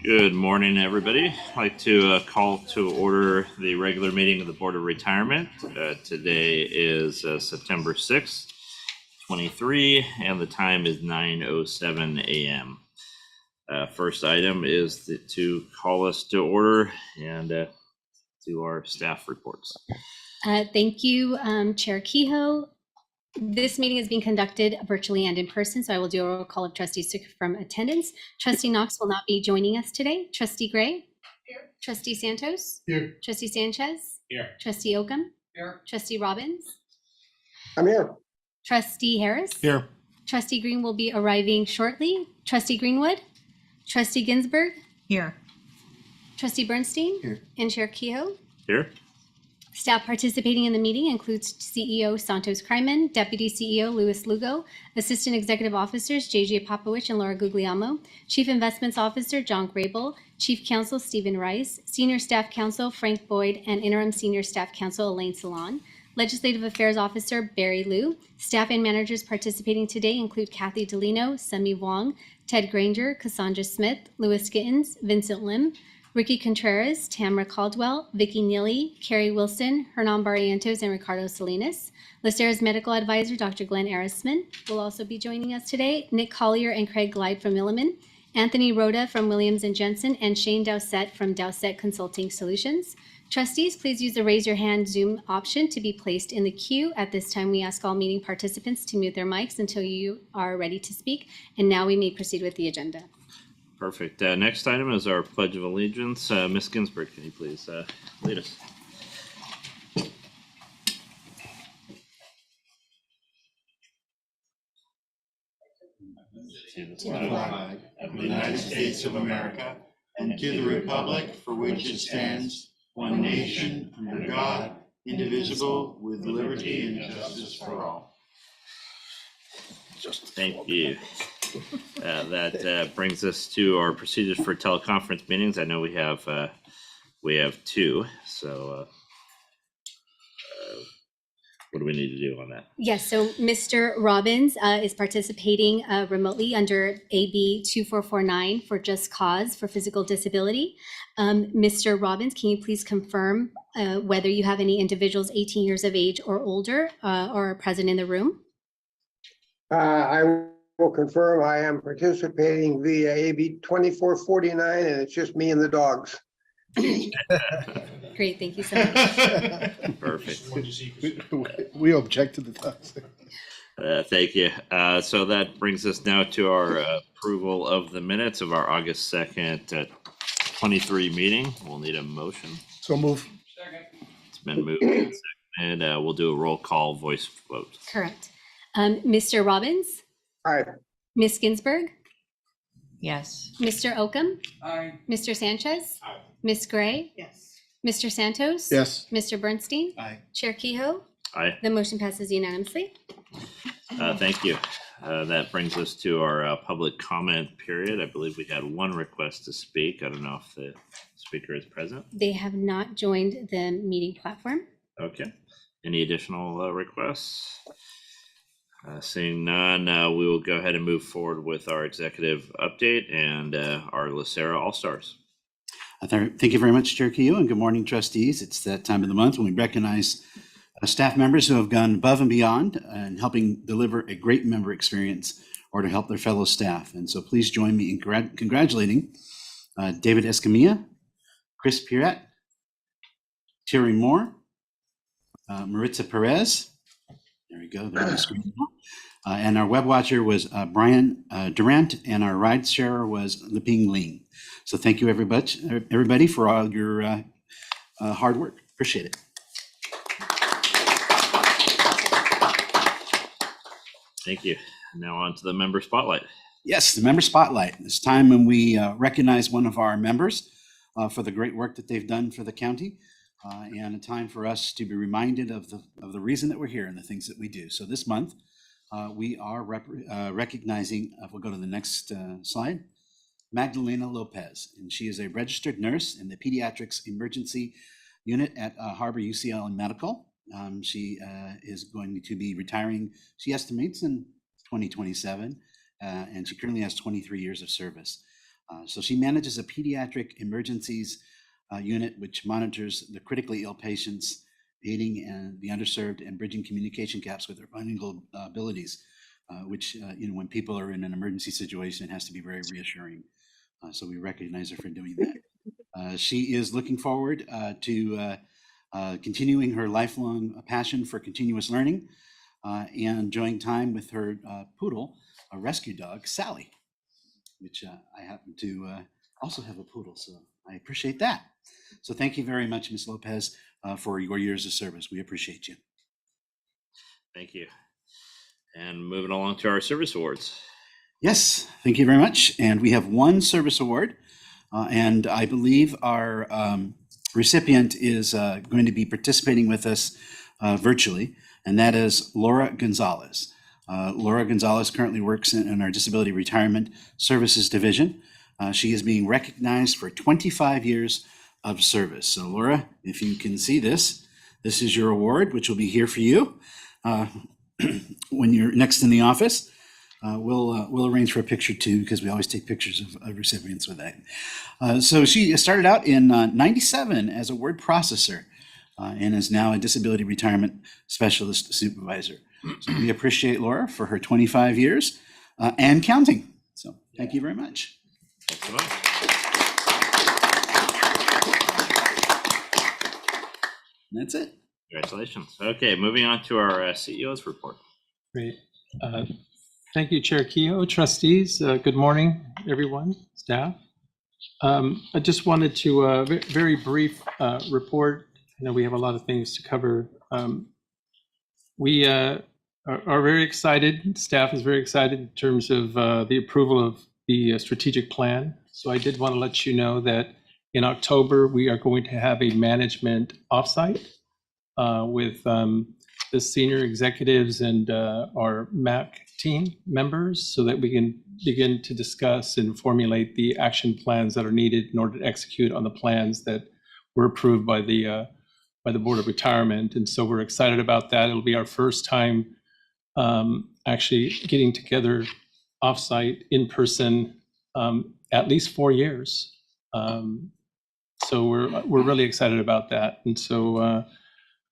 Good morning, everybody. I'd like to call to order the regular meeting of the Board of Retirement. Today is September 6th, 23, and the time is 9:07 a.m. First item is to call us to order and do our staff reports. Thank you, Chair Kehoe. This meeting is being conducted virtually and in person, so I will do a roll call of trustees to confirm attendance. Trustee Knox will not be joining us today. Trustee Gray? Here. Trustee Santos? Here. Trustee Sanchez? Here. Trustee Oakham? Here. Trustee Robbins? I'm here. Trustee Harris? Here. Trustee Green will be arriving shortly. Trustee Greenwood? Trustee Ginsburg? Here. Trustee Bernstein? Here. And Chair Kehoe? Here. Staff participating in the meeting includes CEO Santos Kryman, Deputy CEO Louis Lugo, Assistant Executive Officers JJ Popowich and Laura Guglielmo, Chief Investments Officer John Grable, Chief Counsel Stephen Rice, Senior Staff Counsel Frank Boyd, and Interim Senior Staff Counsel Elaine Salon. Legislative Affairs Officer Barry Liu. Staff and managers participating today include Kathy Delino, Semi Wong, Ted Granger, Cassandra Smith, Louis Gittins, Vincent Lim, Ricky Contreras, Tamara Caldwell, Vicki Neely, Carrie Wilson, Hernan Barrientos, and Ricardo Salinas. LACERA's medical advisor, Dr. Glenn Arisman, will also be joining us today. Nick Collier and Craig Glide from Milliman, Anthony Rhoda from Williams & Jensen, and Shane Dowsett from Dowsett Consulting Solutions. Trustees, please use the raise your hand Zoom option to be placed in the queue. At this time, we ask all meeting participants to mute their mics until you are ready to speak. And now we may proceed with the agenda. Perfect. Next item is our Pledge of Allegiance. Ms. Ginsburg, can you please lead us? To the flag of the United States of America and to the republic for which it stands, one nation, under God, indivisible, with liberty and justice for all. Thank you. That brings us to our procedures for teleconference meetings. I know we have two. So what do we need to do on that? Yes, so Mr. Robbins is participating remotely under AB 2449 for Just Cause for physical disability. Mr. Robbins, can you please confirm whether you have any individuals 18 years of age or older or are present in the room? I will confirm I am participating via AB 2449, and it's just me and the dogs. Great, thank you so much. Perfect. We object to the dogs. Thank you. So that brings us now to our approval of the minutes of our August 2nd, 23 meeting. We'll need a motion. So move. It's been moved and seconded. We'll do a roll call voice vote. Correct. Mr. Robbins? Aye. Ms. Ginsburg? Yes. Mr. Oakham? Aye. Mr. Sanchez? Aye. Ms. Gray? Yes. Mr. Santos? Yes. Mr. Bernstein? Aye. Chair Kehoe? Aye. The motion passes unanimously. Thank you. That brings us to our public comment period. I believe we had one request to speak. I don't know if the speaker is present. They have not joined the meeting platform. Okay. Any additional requests? Seeing none, we will go ahead and move forward with our executive update and our LACERA All-Stars. Thank you very much, Chair Kehoe, and good morning, trustees. It's that time of the month when we recognize staff members who have gone above and beyond in helping deliver a great member experience or to help their fellow staff. And so please join me in congratulating David Escamilla, Chris Pirat, Terry Moore, Maritza Perez. There we go. There's the screen. And our web watcher was Brian Durant, and our ride sharer was Liping Ling. So thank you, everybody, for all your hard work. Appreciate it. Thank you. Now on to the member spotlight. Yes, the member spotlight. It's time when we recognize one of our members for the great work that they've done for the county. And a time for us to be reminded of the reason that we're here and the things that we do. So this month, we are recognizing, we'll go to the next slide, Magdalena Lopez. And she is a registered nurse in the Pediatrics Emergency Unit at Harbor UCL Medical. She is going to be retiring, she estimates, in 2027, and she currently has 23 years of service. So she manages a pediatric emergencies unit, which monitors the critically ill patients, aiding and the underserved and bridging communication gaps with their bilingual abilities, which, when people are in an emergency situation, it has to be very reassuring. So we recognize her for doing that. She is looking forward to continuing her lifelong passion for continuous learning and enjoying time with her poodle, a rescue dog, Sally, which I happen to also have a poodle, so I appreciate that. So thank you very much, Ms. Lopez, for your years of service. We appreciate you. Thank you. And moving along to our service awards. Yes, thank you very much. And we have one service award, and I believe our recipient is going to be participating with us virtually, and that is Laura Gonzalez. Laura Gonzalez currently works in our Disability Retirement Services Division. She is being recognized for 25 years of service. So Laura, if you can see this, this is your award, which will be here for you when you're next in the office. We'll arrange for a picture too, because we always take pictures of recipients with that. So she started out in 97 as a word processor and is now a disability retirement specialist supervisor. So we appreciate Laura for her 25 years and counting. So thank you very much. Thanks so much. And that's it. Congratulations. Okay, moving on to our CEO's report. Great. Thank you, Chair Kehoe, trustees. Good morning, everyone, staff. I just wanted to very brief report. I know we have a lot of things to cover. We are very excited. Staff is very excited in terms of the approval of the strategic plan. So I did want to let you know that in October, we are going to have a management offsite with the senior executives and our MAC team members, so that we can begin to discuss and formulate the action plans that are needed in order to execute on the plans that were approved by the Board of Retirement. And so we're excited about that. It'll be our first time actually getting together offsite in person, at least 4 years. So we're really excited about that. And so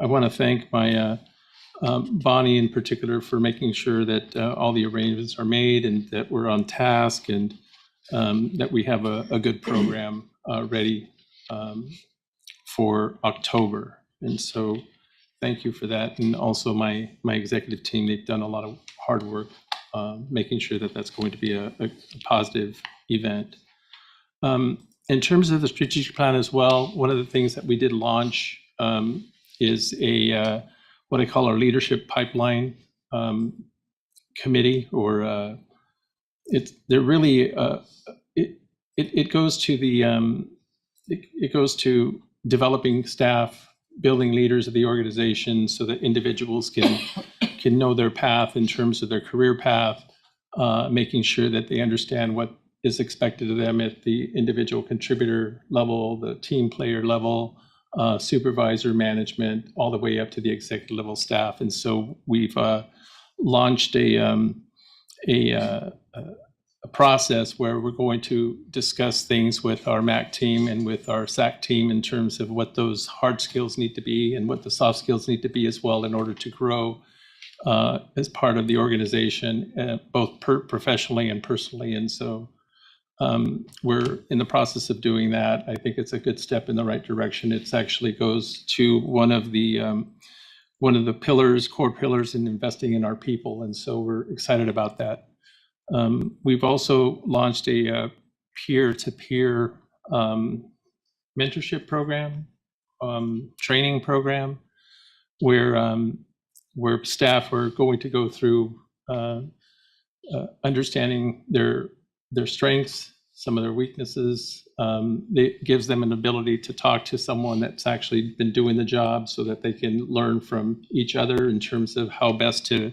I want to thank my Bonnie in particular for making sure that all the arrangements are made and that we're on task, and that we have a good program ready for October. And so thank you for that. And also my executive team, they've done a lot of hard work making sure that that's going to be a positive event. In terms of the strategic plan as well, one of the things that we did launch is a what I call our leadership pipeline committee, or it goes to the it goes to developing staff, building leaders of the organization, so that individuals can know their path in terms of their career path, making sure that they understand what is expected of them at the individual contributor level, the team player level, supervisor management, all the way up to the executive level staff. And so we've launched a process where we're going to discuss things with our MAC team and with our SAC team in terms of what those hard skills need to be and what the soft skills need to be as well, in order to grow as part of the organization, both professionally and personally. And so we're in the process of doing that. I think it's a good step in the right direction. It actually goes to one of the pillars, core pillars in investing in our people. And so we're excited about that. We've also launched a peer-to-peer mentorship program, training program, where staff are going to go through understanding their strengths, some of their weaknesses. It gives them an ability to talk to someone that's actually been doing the job, so that they can learn from each other in terms of how best to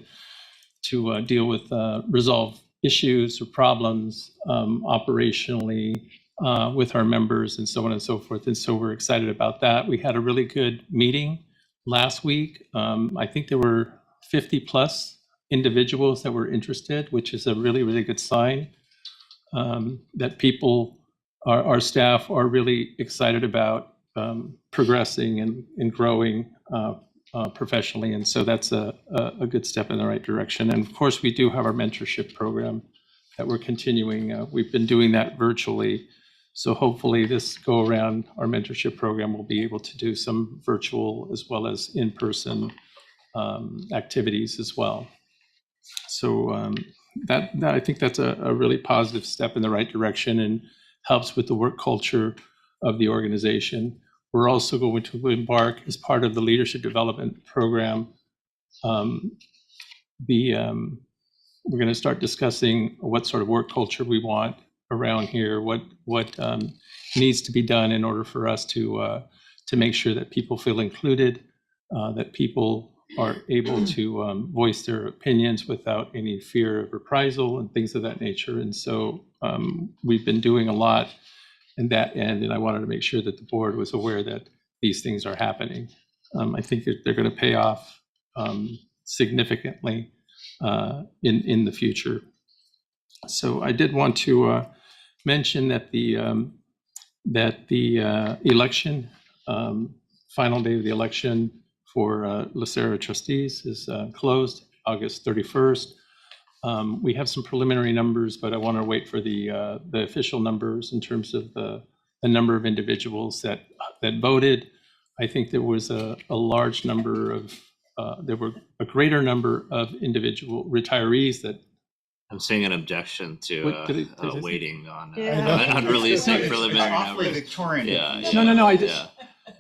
deal with resolve issues or problems operationally with our members, and so on and so forth. And so we're excited about that. We had a really good meeting last week. I think there were 50 plus individuals that were interested, which is a really, really good sign that people, our staff are really excited about progressing and growing professionally. And so that's a good step in the right direction. And of course, we do have our mentorship program that we're continuing. We've been doing that virtually. So hopefully this go around, our mentorship program will be able to do some virtual as well as in-person activities as well. So that I think that's a really positive step in the right direction and helps with the work culture of the organization. We're also going to embark as part of the leadership development program. We're going to start discussing what sort of work culture we want around here, what needs to be done in order for us to make sure that people feel included, that people are able to voice their opinions without any fear of reprisal and things of that nature. And so we've been doing a lot in that end, and I wanted to make sure that the board was aware that these things are happening. I think that they're going to pay off significantly in the future. So I did want to mention that the election, final day of the election for LACERA trustees is closed August 31st. We have some preliminary numbers, but I want to wait for the official numbers in terms of the number of individuals that voted. I think there was a large number of, there were a greater number of individual retirees that. I'm seeing an objection to What, did it- waiting on Yeah. on releasing preliminary Awfully numbers. Victorian. Yeah. No, Yeah.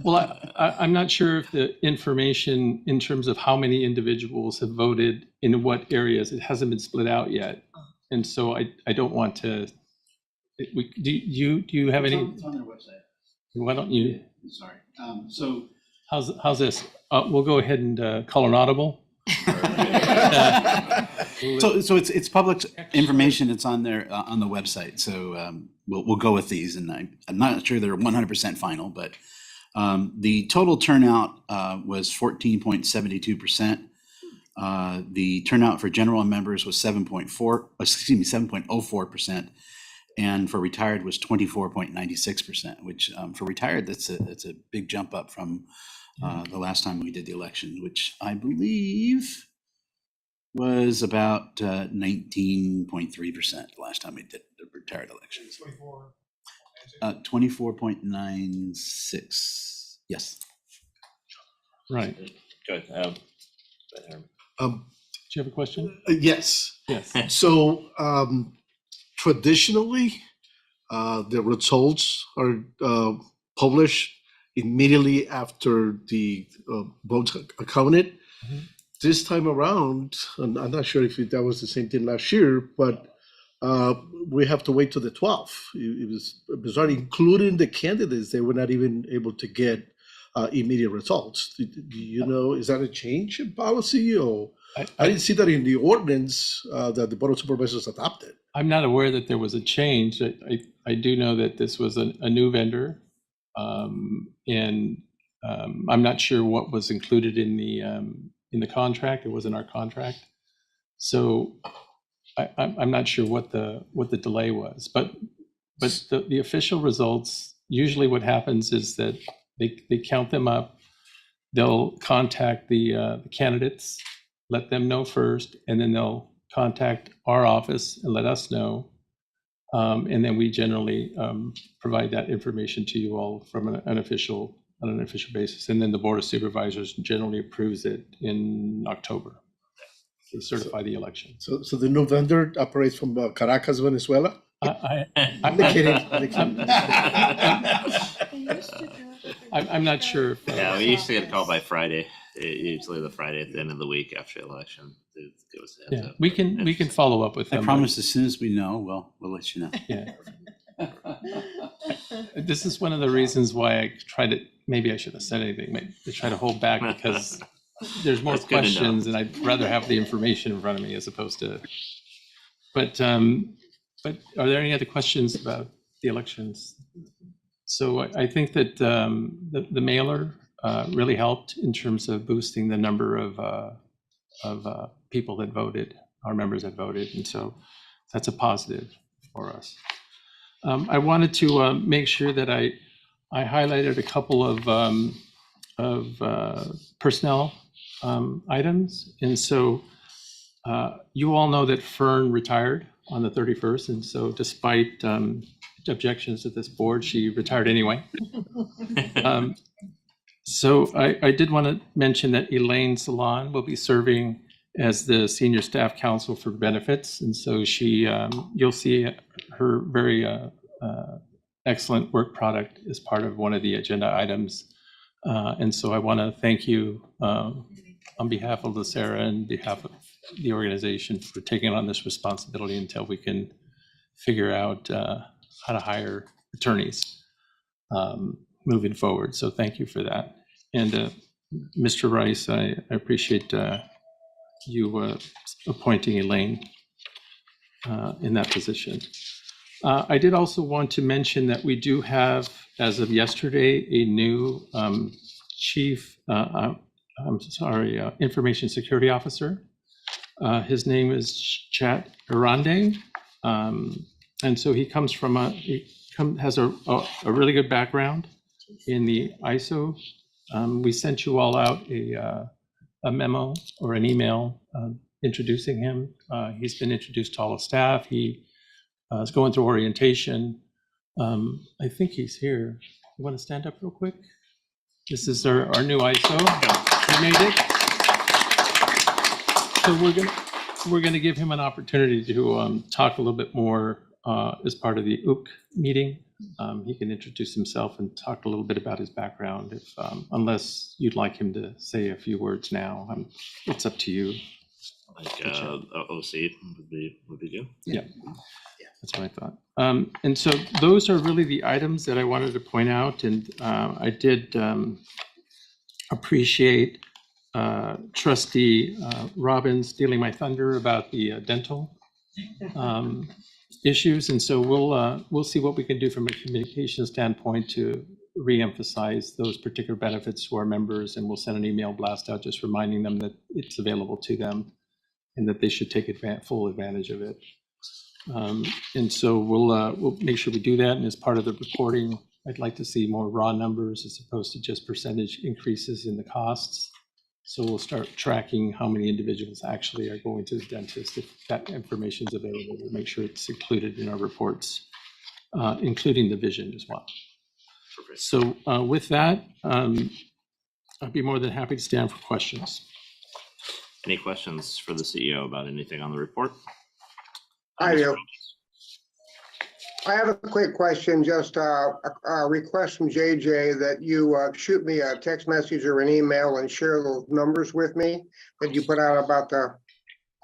Well, I'm not sure if the information in terms of how many individuals have voted in what areas, it hasn't been split out yet. And so I don't want to, do you have any, It's on their website. why don't you, Sorry. So how's this? We'll go ahead and call an audible. So it's public information. It's on there on the website. So we'll go with these, and I'm not sure they're 100% final, but the total turnout was 14.72%. The turnout for general members was 7.04%, and for retired was 24.96%. Which for retired, that's a big jump up from the last time we did the election, which I believe was about 19.3% last time we did the retired elections. 24.96. Yes. Right. Good. Do you have a question? Yes. Yes. So traditionally, the results are published immediately after the votes are counted. Mhm. This time around, and I'm not sure if that was the same thing last year, but we have to wait till the 12th. It was bizarre, including the candidates. They were not even able to get immediate results. Do you know, is that a change in policy, or? I didn't see that in the ordinance that the Board of Supervisors adopted. I'm not aware that there was a change. I do know that this was a new vendor, and I'm not sure what was included in the contract. It was in our contract, so I'm not sure what the delay was. But the official results, usually what happens is that they count them up. They'll contact the candidates, let them know first, and then they'll contact our office and let us know. And then we generally provide that information to you all from on an official basis. And then the Board of Supervisors generally approves it in October to certify the election. So the new vendor operates from Caracas, Venezuela? I'm kidding. I'm not sure. If, Yeah, we used to get a call by Friday, usually the Friday at the end of the week after the election. To give us a heads yeah, up. we can follow up with I them. promise as soon as we know, we'll let you know. Yeah. This is one of the reasons why I try to, maybe I shouldn't have said anything, maybe I try to hold back because there's more That's good to know. questions and I'd rather have the information in front of me as opposed to, but are there any other questions about the elections? So I think that the mailer really helped in terms of boosting the number of people that voted, our members that voted. And so that's a positive for us. I wanted to make sure that I highlighted a couple of personnel items. And so you all know that Fern retired on the 31st. And so despite objections to this board, she retired anyway. So I did want to mention that Elaine Salon will be serving as the Senior Staff Counsel for Benefits. And so she, you'll see her very excellent work product as part of one of the agenda items. And so I want to thank you on behalf of LACERA and behalf of the organization for taking on this responsibility until we can figure out how to hire attorneys moving forward. So thank you for that. And Mr. Rice, I appreciate you appointing Elaine in that position. I did also want to mention that we do have, as of yesterday, a new chief, information security officer. His name is Chat Arande. And so he comes from has a really good background in the ISO. We sent you all out a memo or an email introducing him. He's been introduced to all the staff. He is going through orientation. I think he's here. You want to stand up real quick? This is our new ISO. He made it. So we're gonna give him an opportunity to talk a little bit more as part of the OOC meeting. He can introduce himself and talk a little bit about his background, if unless you'd like him to say a few words now. It's up to you. Like OC would be good. Yeah, that's what I thought. And so those are really the items that I wanted to point out. And I did appreciate Trustee Robbins stealing my thunder about the dental issues. And so we'll see what we can do from a communication standpoint to re-emphasize those particular benefits to our members. And we'll send an email blast out just reminding them that it's available to them and that they should take full advantage of it. And so we'll make sure we do that. And as part of the reporting, I'd like to see more raw numbers as opposed to just percentage increases in the costs. So we'll start tracking how many individuals actually are going to the dentist. If that information is available, we'll make sure it's included in our reports, including the vision as well. Perfect. So with that, I'd be more than happy to stand for questions. Any questions for the CEO about anything on the report? I do. I have a quick question, just a request from JJ that you shoot me a text message or an email and share those numbers with me that you put out about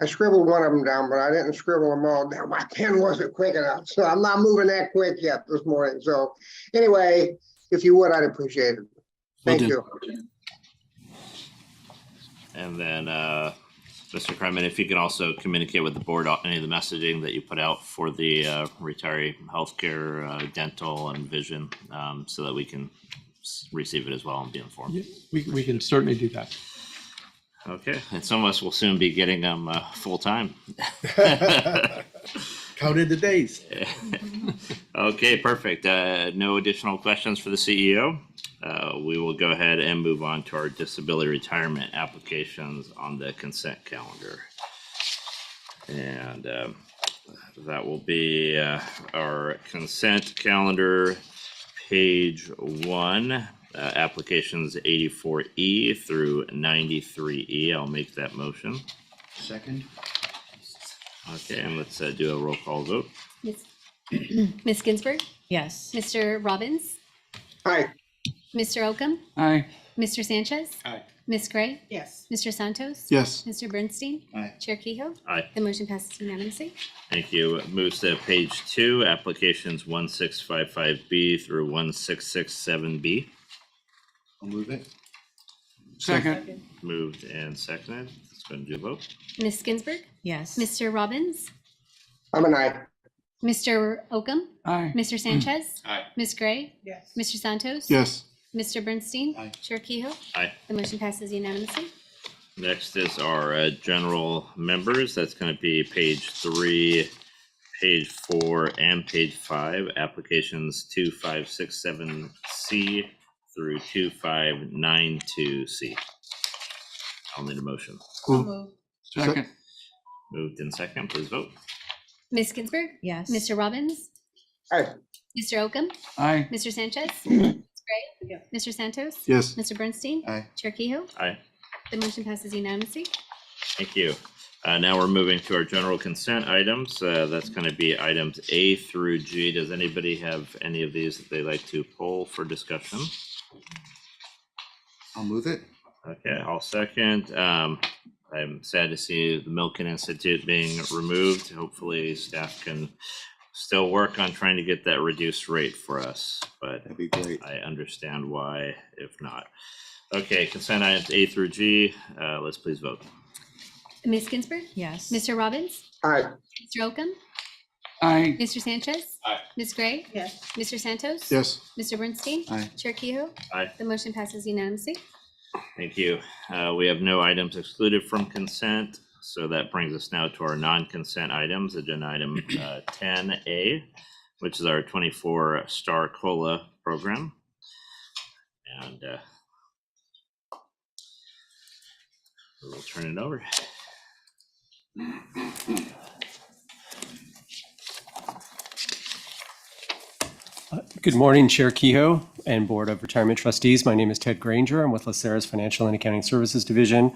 I scribbled one of them down, but I didn't scribble them all down. My pen wasn't quick enough, so I'm not moving that quick yet this morning. So anyway, if you would, I'd appreciate it. Thank you. And then, Mr. Kryman, if you can also communicate with the board any of the messaging that you put out for the retiree healthcare, dental, and vision, so that we can receive it as well and be informed. Yeah, we can certainly do that. Okay, and some of us will soon be getting them full time. Counted the days. Okay, perfect. No additional questions for the CEO. We will go ahead and move on to our disability retirement applications on the consent calendar. And that will be our consent calendar, page 1, applications 84E through 93E. I'll make that motion. Second. Okay, and let's do a roll call vote. Ms. Ginsburg, Yes. Mr. Robbins, Hi. Mr. Oakham, Aye. Mr. Sanchez, Aye. Ms. Gray, Yes. Mr. Santos, Yes. Mr. Bernstein, Aye. Chair Kehoe. Aye. The motion passes unanimously. Thank you. Moves to page 2, applications 1655B through 1667B. I'll move it. Second. Moved and seconded. Let's go and do a vote. Ms. Ginsburg, Yes. Mr. Robbins, I'm an aye. Mr. Oakham, Aye. Mr. Sanchez, Aye. Ms. Gray, Yes. Mr. Santos, Yes. Mr. Bernstein? Aye. Chair Kehoe? Aye. The motion passes unanimously. Next is our general members. That's going to be page 3, page 4, and page 5. Applications 2567C through 2592C. I'll need a motion. Second. Moved in second. Please vote. Ms. Ginsburg? Yes. Mr. Robbins? Aye. Mr. Oakham? Aye. Mr. Sanchez? Ms. Gray? Mr. Santos? Yes. Mr. Bernstein? Aye. Chair Kehoe? Aye. The motion passes unanimously. Thank you. Now we're moving to our general consent items. That's going to be items A through G. Does anybody have any of these that they'd like to poll for discussion? I'll move it. Okay, I'll second. I'm sad to see the Milken Institute being removed. Hopefully staff can still work on trying to get that reduced rate for us, but That'd be great. I understand why if not. Okay, consent items A through G. Let's please vote. Ms. Ginsburg? Yes. Mr. Robbins? Aye. Mr. Oakham? Aye. Mr. Sanchez? Aye. Ms. Gray? Yes. Mr. Santos? Yes. Mr. Bernstein? Aye. Chair Kehoe? Aye. The motion passes unanimously. Thank you. We have no items excluded from consent, so that brings us now to our non-consent items. Agenda item 10A, which is our 24-star COLA program. And we'll turn it over. Good morning, Chair Kehoe and Board of Retirement Trustees. My name is Ted Granger. I'm with LACERA's Financial and Accounting Services Division.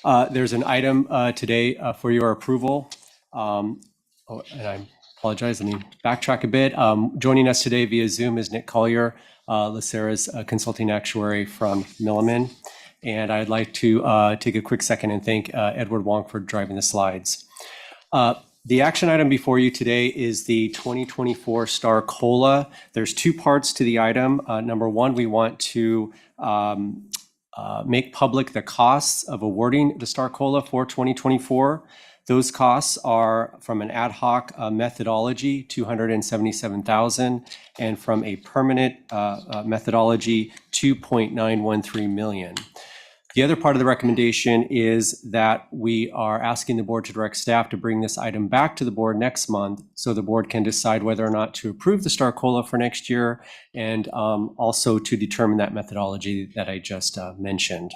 There's an item today for your approval. And I apologize, let me backtrack a bit. Joining us today via Zoom is Nick Collier, LACERA's consulting actuary from Milliman. And I'd like to take a quick second and thank Edward Wong for driving the slides. The action item before you today is the 2024 Star COLA. There's two parts to the item. Number one, we want to make public the costs of awarding the Star COLA for 2024. Those costs are from an ad hoc methodology, $277,000, and from a permanent methodology, $2.913 million. The other part of the recommendation is that we are asking the board to direct staff to bring this item back to the board next month so the board can decide whether or not to approve the Star COLA for next year and also to determine that methodology that I just mentioned.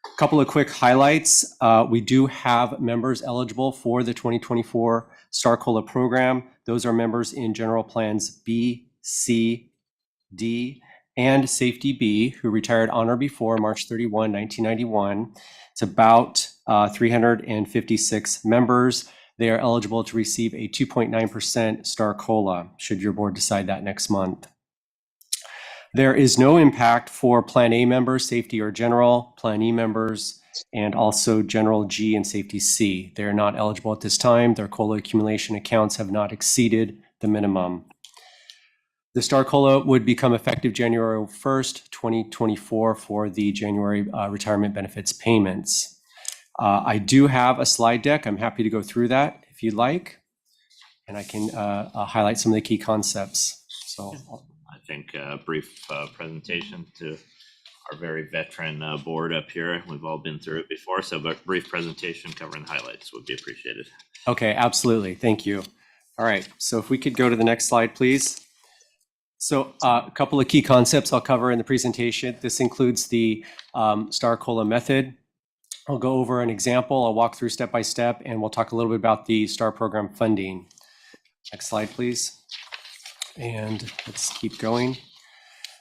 A couple of quick highlights. We do have members eligible for the 2024 Star COLA program. Those are members in general plans B, C, D, and Safety B, who retired on or before March 31, 1991. It's about 356 members. They are eligible to receive a 2.9% Star COLA, should your board decide that next month. There is no impact for Plan A members, Safety or General, Plan E members, and also General G and Safety C. They are not eligible at this time. Their COLA accumulation accounts have not exceeded the minimum. The Star COLA would become effective January 1st, 2024 for the January retirement benefits payments. I do have a slide deck. I'm happy to go through that if you'd like, and I can highlight some of the key concepts. So I think a brief presentation to our very veteran board up here. We've all been through it before, so a brief presentation covering the highlights would be appreciated. Okay, absolutely. Thank you. All right, so if we could go to the next slide, please. So a couple of key concepts I'll cover in the presentation. This includes the Star COLA method. I'll go over an example. I'll walk through step by step, and we'll talk a little bit about the STAR program funding. Next slide, please. And let's keep going.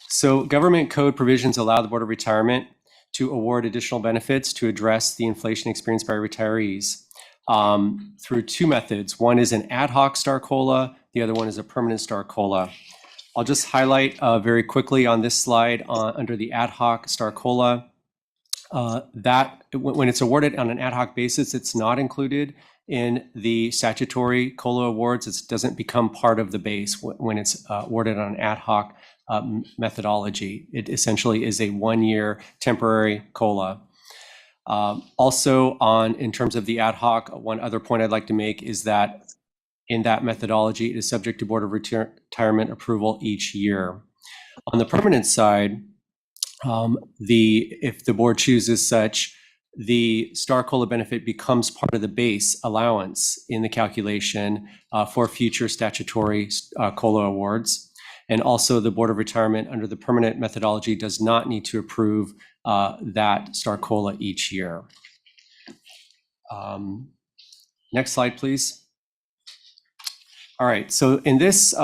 So government code provisions allow the Board of Retirement to award additional benefits to address the inflation experienced by retirees through two methods. One is an ad hoc Star COLA. The other one is a permanent Star COLA. I'll just highlight very quickly on this slide under the ad hoc Star COLA that when it's awarded on an ad hoc basis, it's not included in the statutory COLA awards. It doesn't become part of the base when it's awarded on an ad hoc methodology. It essentially is a one-year temporary COLA. Also, in terms of the ad hoc, one other point I'd like to make is that in that methodology, it is subject to Board of Retirement approval each year. On the permanent side, if the board chooses such, the Star COLA benefit becomes part of the base allowance in the calculation for future statutory COLA awards. And also the Board of Retirement under the permanent methodology does not need to approve that Star COLA each year. Next slide, please. All right, so in this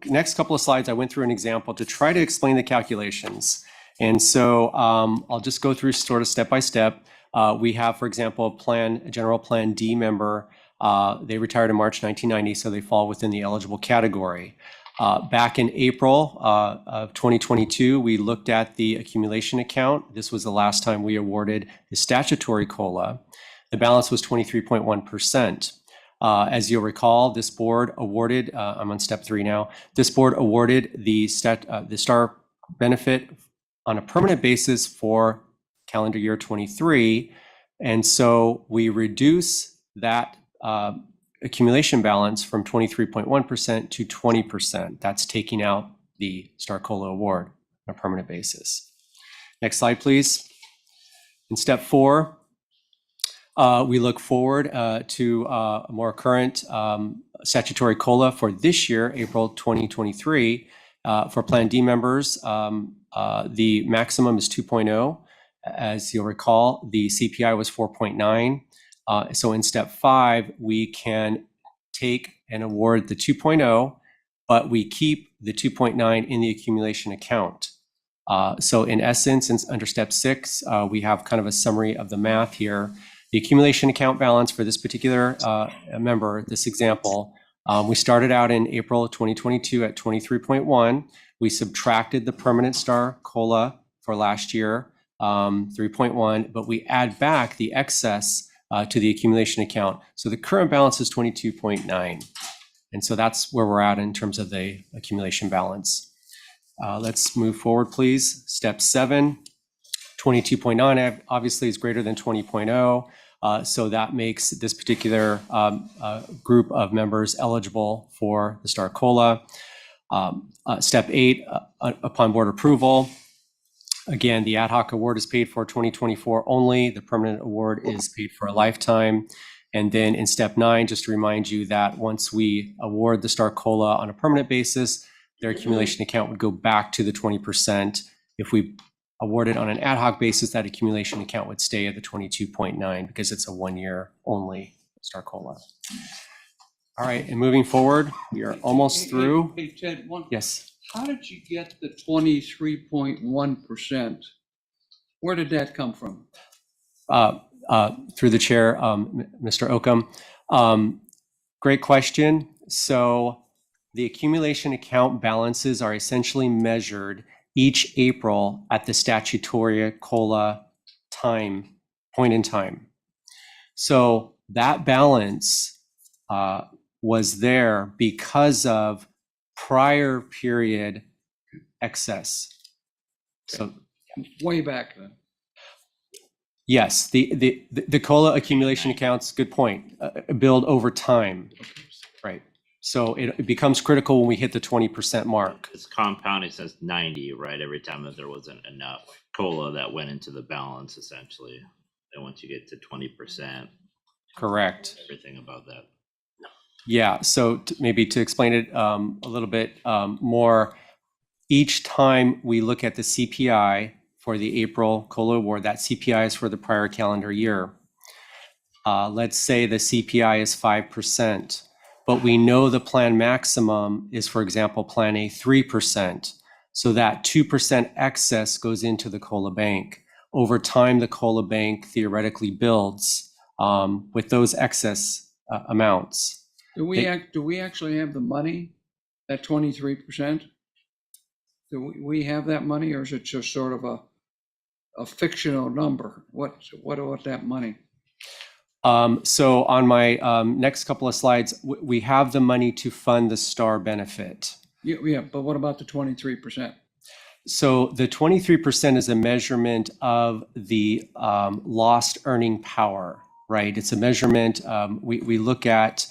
next couple of slides, I went through an example to try to explain the calculations. And so I'll just go through sort of step by step. We have, for example, a general plan D member. They retired in March 1990, so they fall within the eligible category. Back in April of 2022, we looked at the accumulation account. This was the last time we awarded the statutory COLA. The balance was 23.1%. As you'll recall, this board awarded, I'm on step 3 now, this board awarded the STAR benefit on a permanent basis for calendar year 23. And so we reduce that accumulation balance from 23.1% to 20%. That's taking out the Star COLA award on a permanent basis. Next slide, please. In step 4, we look forward to a more current statutory COLA for this year, April 2023. For Plan D members, the maximum is 2.0. As you'll recall, the CPI was 4.9. So in step 5, we can take and award the 2.0, but we keep the 2.9 in the accumulation account. So in essence, under step 6, we have kind of a summary of the math here. The accumulation account balance for this particular member, this example, we started out in April 2022 at 23.1. We subtracted the permanent Star COLA for last year, 3.1, but we add back the excess to the accumulation account. So the current balance is 22.9. And so that's where we're at in terms of the accumulation balance. Let's move forward, please. Step 7, 22.9 obviously is greater than 20.0. So that makes this particular group of members eligible for the Star COLA. Step 8, upon board approval, again, the ad hoc award is paid for 2024 only. The permanent award is paid for a lifetime. And then in step 9, just to remind you that once we award the Star COLA on a permanent basis, their accumulation account would go back to the 20%. If we award it on an ad hoc basis, that accumulation account would stay at the 22.9 because it's a 1-year only Star COLA. All right, and moving forward, we are almost through. Hey, Ted, Yes. how did you get the 23.1%? Where did that come from? Through the chair, Mr. Oakham. Great question. So the accumulation account balances are essentially measured each April at the statutory COLA point in time. So that balance was there because of prior period excess. So Way back then. yes, the COLA accumulation accounts, good point, build over time, right? So it becomes critical when we hit the 20% mark. It's compounding since 90, right? Every time that there wasn't enough COLA that went into the balance, essentially. And once you get to 20%, Correct. everything above that. Yeah, so maybe to explain it a little bit more, each time we look at the CPI for the April COLA award, that CPI is for the prior calendar year. Let's say the CPI is 5%, but we know the plan maximum is, for example, Plan A 3%. So that 2% excess goes into the COLA bank. Over time, the COLA bank theoretically builds with those excess amounts. Do we actually have the money, that 23%? Do we have that money, or is it just sort of a fictional number? What about that money? So on my next couple of slides, we have the money to fund the STAR benefit. Yeah, but what about the 23%? So the 23% is a measurement of the lost earning power, right? It's a measurement. We look at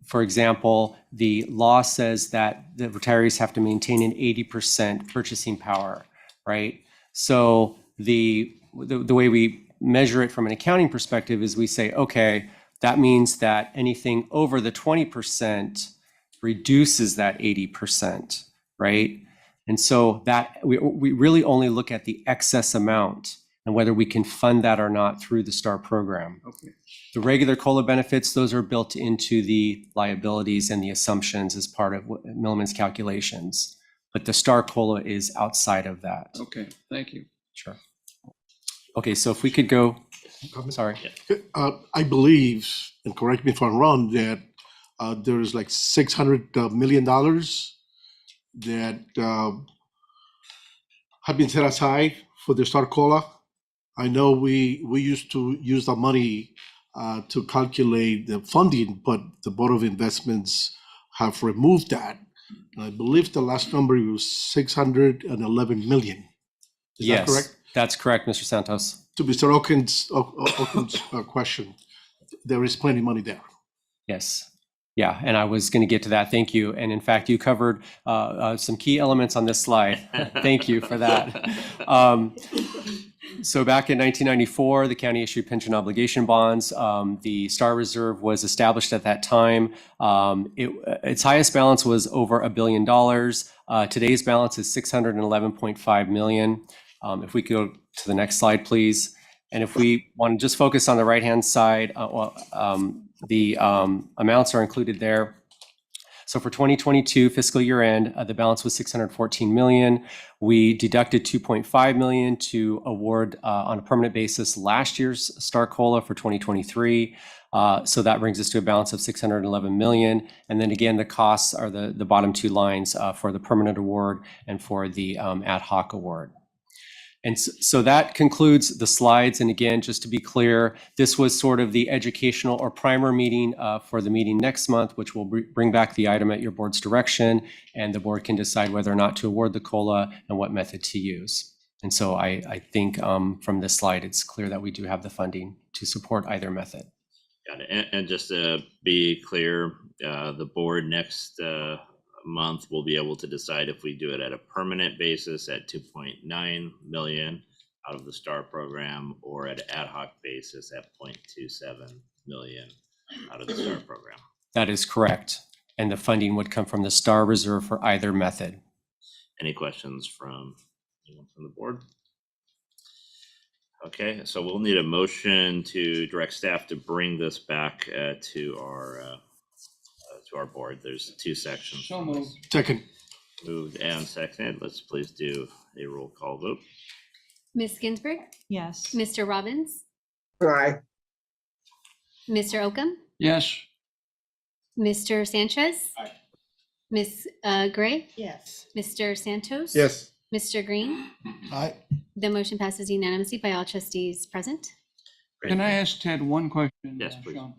For example, the law says that the retirees have to maintain an 80% purchasing power, right? So the way we measure it from an accounting perspective is we say, okay, that means that anything over the 20% reduces that 80%, right? And so that we really only look at the excess amount and whether we can fund that or not through the STAR program. Okay. The regular COLA benefits, those are built into the liabilities and the assumptions as part of Milliman's calculations. But the STAR COLA is outside of that. Okay, thank you. Sure. Okay, so if we could go, sorry. I believe, and correct me if I'm wrong, that there is like $600 million that have been set aside for the STAR COLA. I know we used to use the money to calculate the funding, but the Board of Investments have removed that. And I believe the last number was 611 million. Is that correct? That's correct, Mr. Santos. To Mr. Okun's question, there is plenty of money there. Yes. Yeah, and I was going to get to that. Thank you. And in fact, you covered some key elements on this slide. Thank you for that. So back in 1994, the county issued pension obligation bonds. The STAR Reserve was established at that time. Its highest balance was over $1 billion. Today's balance is $611.5 million. If we could go to the next slide, please. And if we want to just focus on the right-hand side, the amounts are included there. So for 2022 fiscal year end, the balance was $614 million. We deducted $2.5 million to award on a permanent basis last year's STAR COLA for 2023. So that brings us to a balance of $611 million. And then again, the costs are the bottom two lines for the permanent award and for the ad hoc award. And so that concludes the slides. And again, just to be clear, this was sort of the educational or primer meeting for the meeting next month, which will bring back the item at your board's direction, and the board can decide whether or not to award the COLA and what method to use. And so I think from this slide, it's clear that we do have the funding to support either method. Got it. And just to be clear, the board next month we'll be able to decide if we do it at a permanent basis at 2.9 million out of the STAR program or at an ad hoc basis at 0.27 million out of the STAR program. That is correct. And the funding would come from the STAR Reserve for either method. Any questions from anyone from the board? Okay, so we'll need a motion to direct staff to bring this back to our board. There's two sections. So moved. Second. Moved and seconded. Let's please do a roll call vote. Ms. Ginsburg, Yes. Mr. Robbins, Aye. Mr. Oakham, Yes, Mr. Sanchez, Aye. Ms. Gray, Yes. Mr. Santos. Yes. Mr. Green. Aye. The motion passes unanimously by all trustees present. Great. can I ask Ted one question? Yes, please. Sean?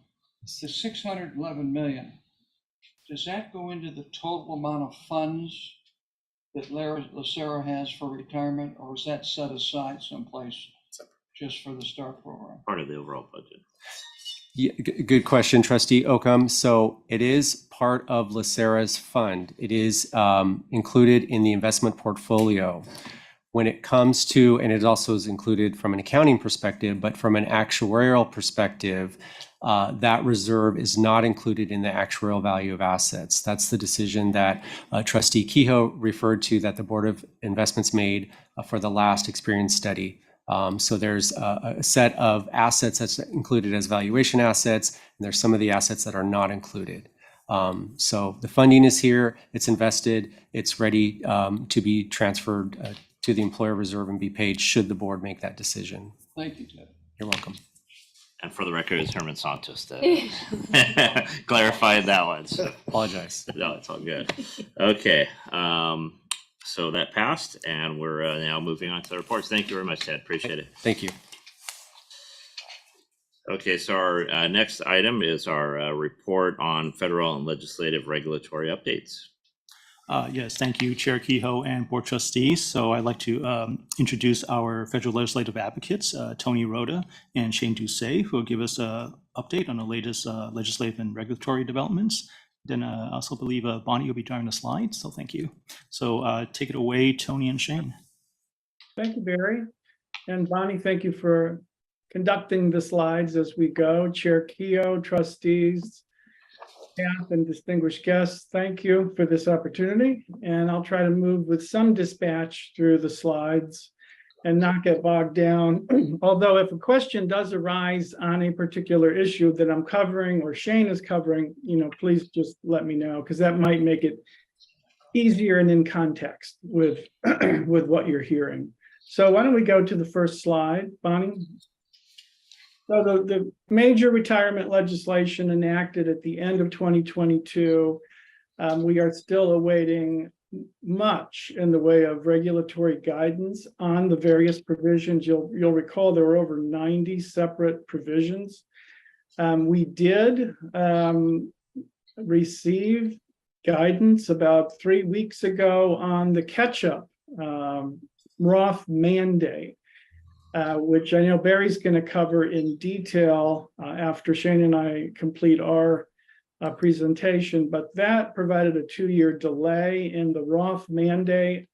The 611 million, does that go into the total amount of funds that LACERA has for retirement, or is that set aside someplace just for the STAR program? Part of the overall budget. Yeah, good question, Trustee Oakham. So it is part of LACERA's fund. It is included in the investment portfolio. When it comes to, and it also is included from an accounting perspective, but from an actuarial perspective, that reserve is not included in the actuarial value of assets. That's the decision that Trustee Kehoe referred to that the Board of Investments made for the last experience study. So there's a set of assets that's included as valuation assets, and there's some of the assets that are not included. So the funding is here, it's invested, it's ready to be transferred to the employer reserve and be paid should the board make that decision. Thank you, Ted. You're welcome. And for the record, it's Herman Santos that clarified that one. So, Apologize. no, it's all good. Okay. So that passed, and we're now moving on to the reports. Thank you very much, Ted. Appreciate it. Thank you. Okay, so our next item is our report on federal and legislative regulatory updates. Yes, thank you, Chair Kehoe and Board Trustees. So I'd like to introduce our federal legislative advocates, Tony Rhoda and Shane Doucet, who will give us a update on the latest legislative and regulatory developments. Then I also believe Bonnie will be driving the slides, so thank you. So take it away, Tony and Shane. Thank you, Barry. And Bonnie, thank you for conducting the slides as we go. Chair Keough, trustees, staff, and distinguished guests, thank you for this opportunity. And I'll try to move with some dispatch through the slides and not get bogged down. Although if a question does arise on a particular issue that I'm covering or Shane is covering, please just let me know, because that might make it easier and in context with, with what you're hearing. So why don't we go to the first slide, Bonnie? So the major retirement legislation enacted at the end of 2022, we are still awaiting much in the way of regulatory guidance on the various provisions. You'll recall there were over 90 separate provisions. We did receive guidance about 3 weeks ago on the catch-up Roth mandate, which I know Barry's going to cover in detail after Shane and I complete our presentation, but that provided a 2-year delay in the Roth mandate,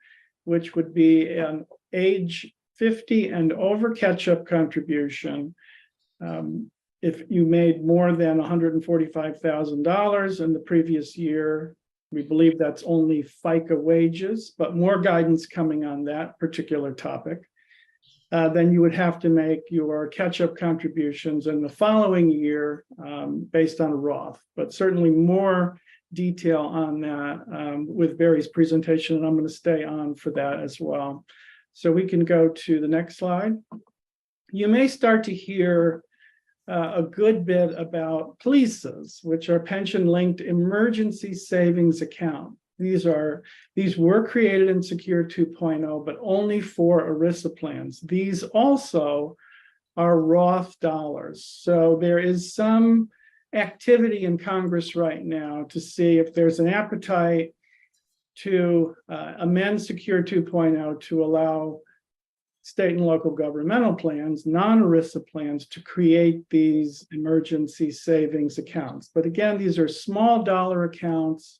which would be an age 50 and over catch-up contribution. If you made more than $145,000 in the previous year, we believe that's only FICA wages, but more guidance coming on that particular topic. Then you would have to make your catch-up contributions in the following year based on a Roth, but certainly more detail on that with Barry's presentation, and I'm going to stay on for that as well. So we can go to the next slide. You may start to hear a good bit about PLESAs, which are pension-linked emergency savings account. These were created in Secure 2.0, but only for ERISA plans. These also are Roth dollars. So there is some activity in Congress right now to see if there's an appetite to amend Secure 2.0 to allow state and local governmental plans, non-ERISA plans, to create these emergency savings accounts. But again, these are small dollar accounts,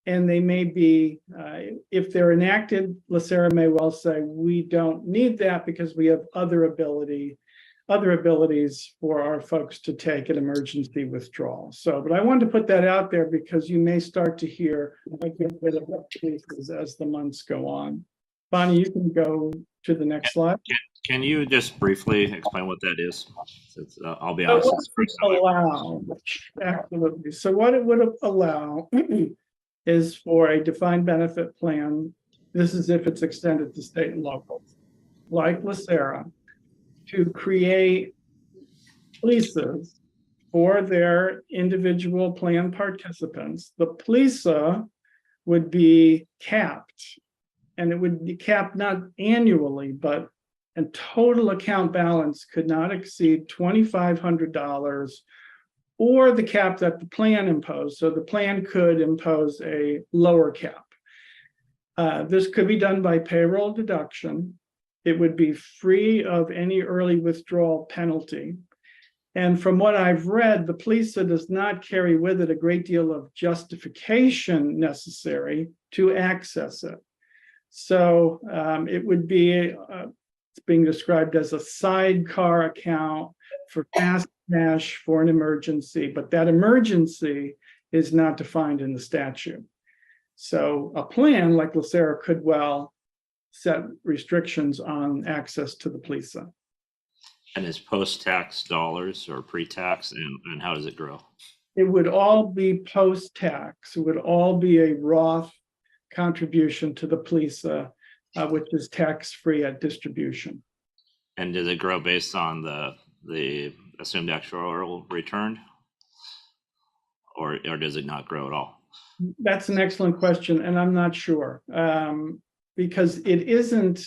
and they may be, if they're enacted, LACERA may well say, we don't need that because we have other abilities for our folks to take an emergency withdrawal. So, but I wanted to put that out there because you may start to hear a good bit of cases as the months go on. Bonnie, you can go to the next slide. Can you just briefly explain what that is? Since, I'll be honest. Absolutely. So what it would allow is for a defined benefit plan. This is if it's extended to state and local, like LACERA, to create PLESAs for their individual plan participants. The PLESA would be capped, and it would be capped not annually, but a total account balance could not exceed $2,500 or the cap that the plan imposed. So the plan could impose a lower cap. This could be done by payroll deduction. It would be free of any early withdrawal penalty. And from what I've read, the PLESA does not carry with it a great deal of justification necessary to access it. So it would be, it's being described as a sidecar account for fast cash for an emergency, but that emergency is not defined in the statute. So a plan like LACERA could well set restrictions on access to the PLESA. And is post-tax dollars or pre-tax, and how does it grow? It would all be post-tax. It would all be a Roth contribution to the PLESA, which is tax-free at distribution. And does it grow based on the assumed actuarial return, or does it not grow at all? That's an excellent question, and I'm not sure, because it isn't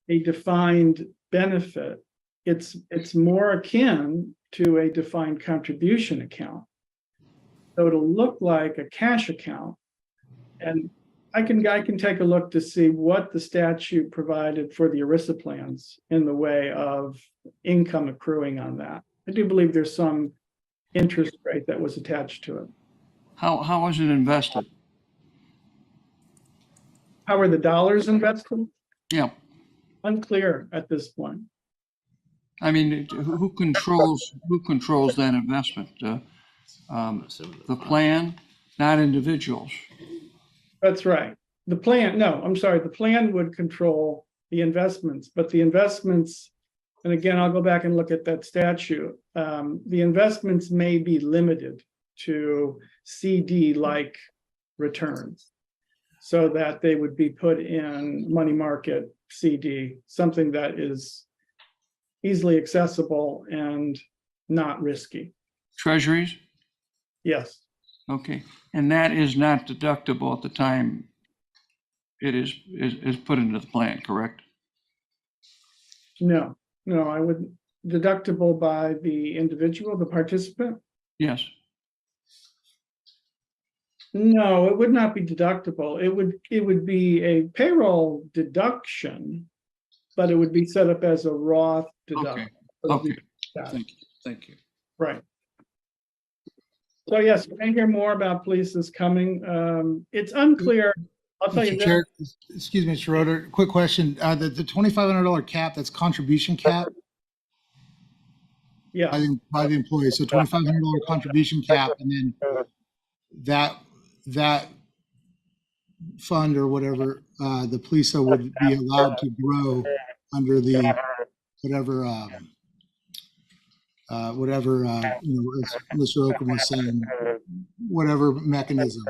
a defined benefit. It's more akin to a defined contribution account. So it'll look like a cash account, and I can take a look to see what the statute provided for the ERISA plans in the way of income accruing on that. I do believe there's some interest rate that was attached to it. How is it invested? How are the dollars invested? Yeah, Unclear at this point. I mean, who controls that investment? I'm assuming The plan, not individuals. That's right. The plan, no, I'm sorry, the plan would control the investments, but the investments, and again, I'll go back and look at that statute. The investments may be limited to CD-like returns, so that they would be put in money market CD, something that is easily accessible and not risky. Treasuries? Yes, Okay, and that is not deductible at the time it is put into the plan, correct? no, I would, deductible by the individual, the participant? Yes. No, it would not be deductible. It would be a payroll deduction, but it would be set up as a Roth deduction. Okay. Yeah, Thank you. right. So yes, I hear more about police is coming. It's unclear. I'll tell you Mr. this. Chair, excuse me, Mr. Roder, quick question. The $2,500 cap, that's contribution cap Yeah, by the employee. So $2,500 contribution cap, and then that fund or whatever, the police would be allowed to grow under the whatever, as Mr. Oakham was saying, whatever mechanism.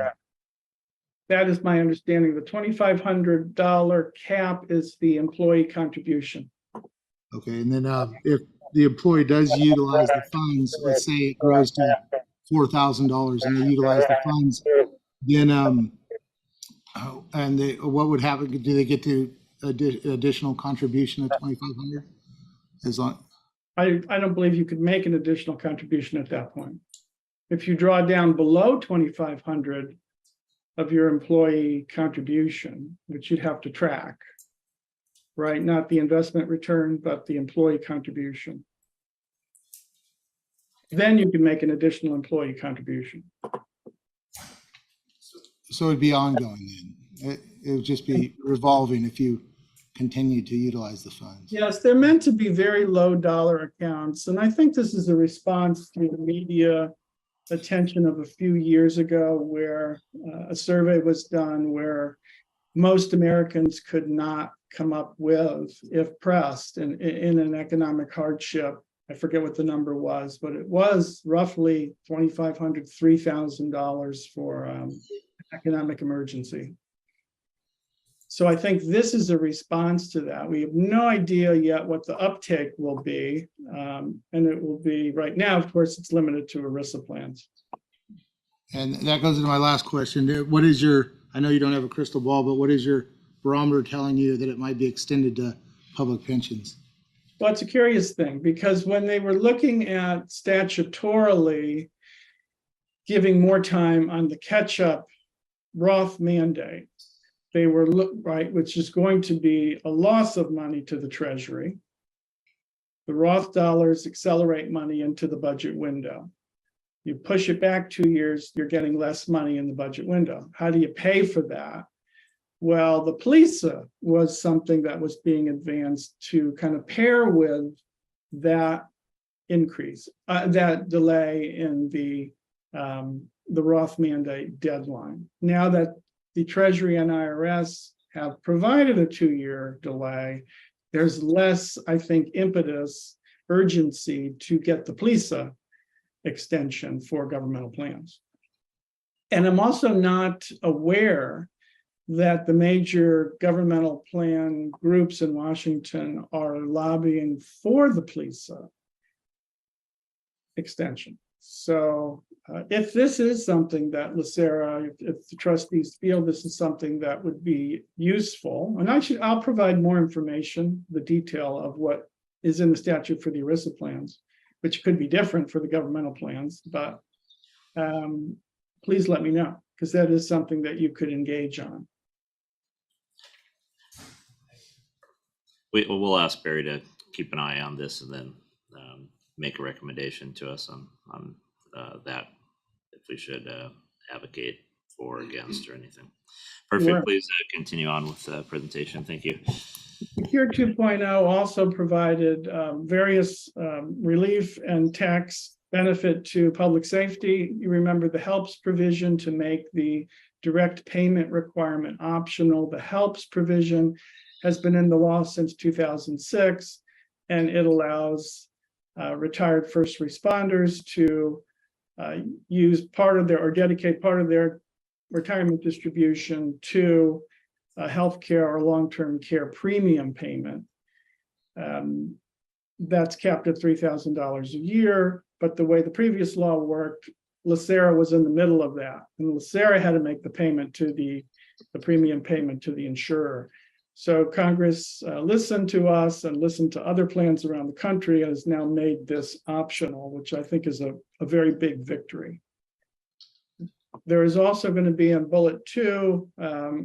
that is my understanding. The $2,500 cap is the employee contribution. Okay, and then if the employee does utilize the funds, let's say it grows to $4,000 and they utilize the funds, then what would happen? Do they get to additional contribution of $2,500? As long, I don't believe you could make an additional contribution at that point. If you draw down below 2,500 of your employee contribution, which you'd have to track, right? Not the investment return, but the employee contribution. Then you can make an additional employee contribution. so it'd be ongoing then. It would just be revolving if you continue to utilize the funds. Yes, they're meant to be very low dollar accounts. And I think this is a response to the media attention of a few years ago where a survey was done where most Americans could not come up with, if pressed in an economic hardship. I forget what the number was, but it was roughly $2,500, $3,000 for economic emergency. So I think this is a response to that. We have no idea yet what the uptake will be. And it will be, right now, of course, it's limited to ERISA plans. And that goes into my last question. What is your, I know you don't have a crystal ball, but what is your barometer telling you that it might be extended to public pensions? Well, it's a curious thing because when they were looking at statutorily giving more time on the catch-up Roth mandate, they were right, which is going to be a loss of money to the Treasury. The Roth dollars accelerate money into the budget window. You push it back 2 years, you're getting less money in the budget window. How do you pay for that? Well, the PLISA was something that was being advanced to kind of pair with that increase, that delay in the Roth mandate deadline. Now that the Treasury and IRS have provided a 2-year delay, there's less, I think, impetus, urgency to get the PLISA extension for governmental plans. And I'm also not aware that the major governmental plan groups in Washington are lobbying for the PLISA extension. So if this is something that LACERA, if the trustees feel this is something that would be useful, and I'll provide more information, the detail of what is in the statute for the ERISA plans, which could be different for the governmental plans, but please let me know, because that is something that you could engage on. We'll ask Barry to keep an eye on this and then make a recommendation to us on that, if we should advocate for, against, or anything. Perfect. Sure. Please continue on with the presentation. Thank you. Secure 2.0 also provided various relief and tax benefit to public safety. You remember the HELPS provision to make the direct payment requirement optional. The HELPS provision has been in the law since 2006, and it allows retired first responders to use part of their, or dedicate part of their retirement distribution to healthcare or long-term care premium payment. That's capped at $3,000 a year, but the way the previous law worked, LACERA was in the middle of that, and LACERA had to make the payment to the premium payment to the insurer. So Congress listened to us and listened to other plans around the country and has now made this optional, which I think is a very big victory. There is also going to be in bullet 2,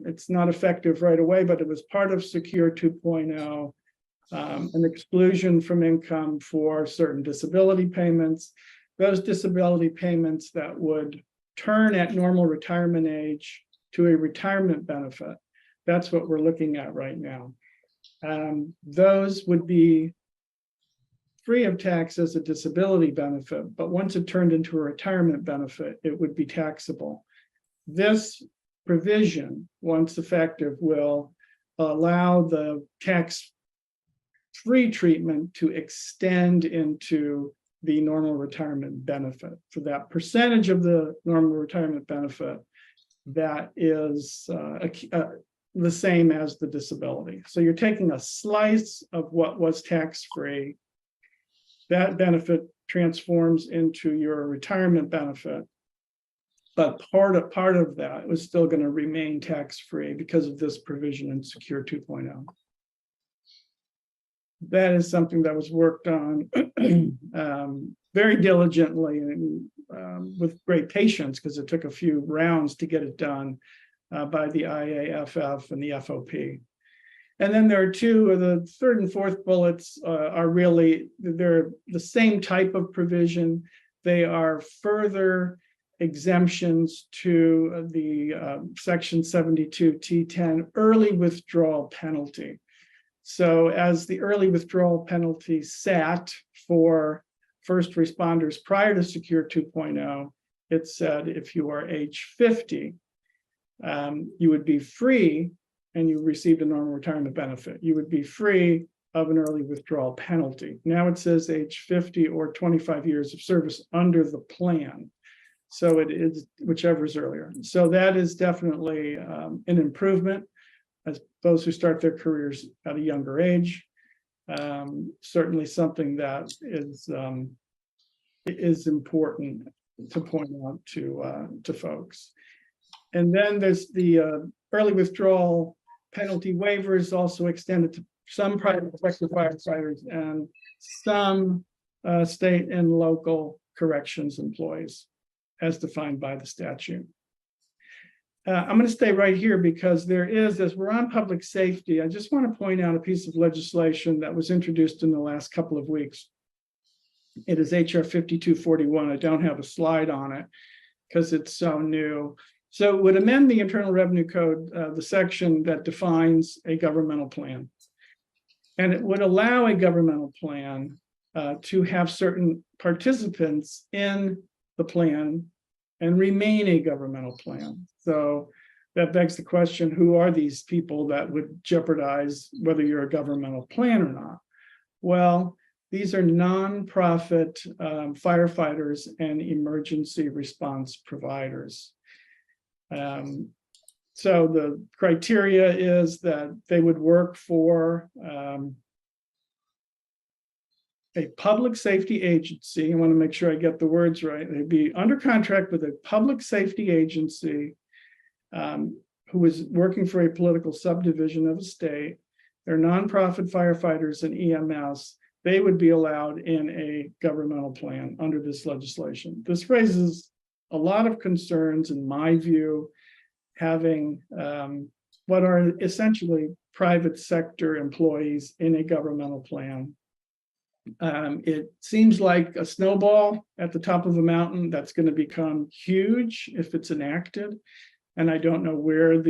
it's not effective right away, but it was part of Secure 2.0, an exclusion from income for certain disability payments. Those disability payments that would turn at normal retirement age to a retirement benefit. That's what we're looking at right now. Those would be free of tax as a disability benefit, but once it turned into a retirement benefit, it would be taxable. This provision, once effective, will allow the tax-free treatment to extend into the normal retirement benefit. For that percentage of the normal retirement benefit, that is the same as the disability. So you're taking a slice of what was tax-free. That benefit transforms into your retirement benefit, but part of that was still going to remain tax-free because of this provision in Secure 2.0. That is something that was worked on very diligently and with great patience, because it took a few rounds to get it done by the IAFF and the FOP. And then there are two of the third and fourth bullets are really, they're the same type of provision. They are further exemptions to the Section 72 T10 early withdrawal penalty. So as the early withdrawal penalty sat for first responders prior to Secure 2.0, it said if you are age 50, you would be free and you received a normal retirement benefit. You would be free of an early withdrawal penalty. Now it says age 50 or 25 years of service under the plan. So it is whichever is earlier. So that is definitely an improvement as those who start their careers at a younger age. Certainly something that is important to point out to folks. And then there's the early withdrawal penalty waivers also extended to some private sector firefighters and some state and local corrections employees as defined by the statute. I'm going to stay right here because there is, as we're on public safety, I just want to point out a piece of legislation that was introduced in the last couple of weeks. It is HR 5241. I don't have a slide on it because it's so new. So it would amend the Internal Revenue Code, the section that defines a governmental plan. And it would allow a governmental plan to have certain participants in the plan and remain a governmental plan. So that begs the question, who are these people that would jeopardize whether you're a governmental plan or not? Well, these are nonprofit firefighters and emergency response providers. So the criteria is that they would work for a public safety agency. I want to make sure I get the words right. They'd be under contract with a public safety agency who is working for a political subdivision of a state. They're nonprofit firefighters and EMS. They would be allowed in a governmental plan under this legislation. This raises a lot of concerns, in my view, having what are essentially private sector employees in a governmental plan. It seems like a snowball at the top of a mountain that's going to become huge if it's enacted. And I don't know where it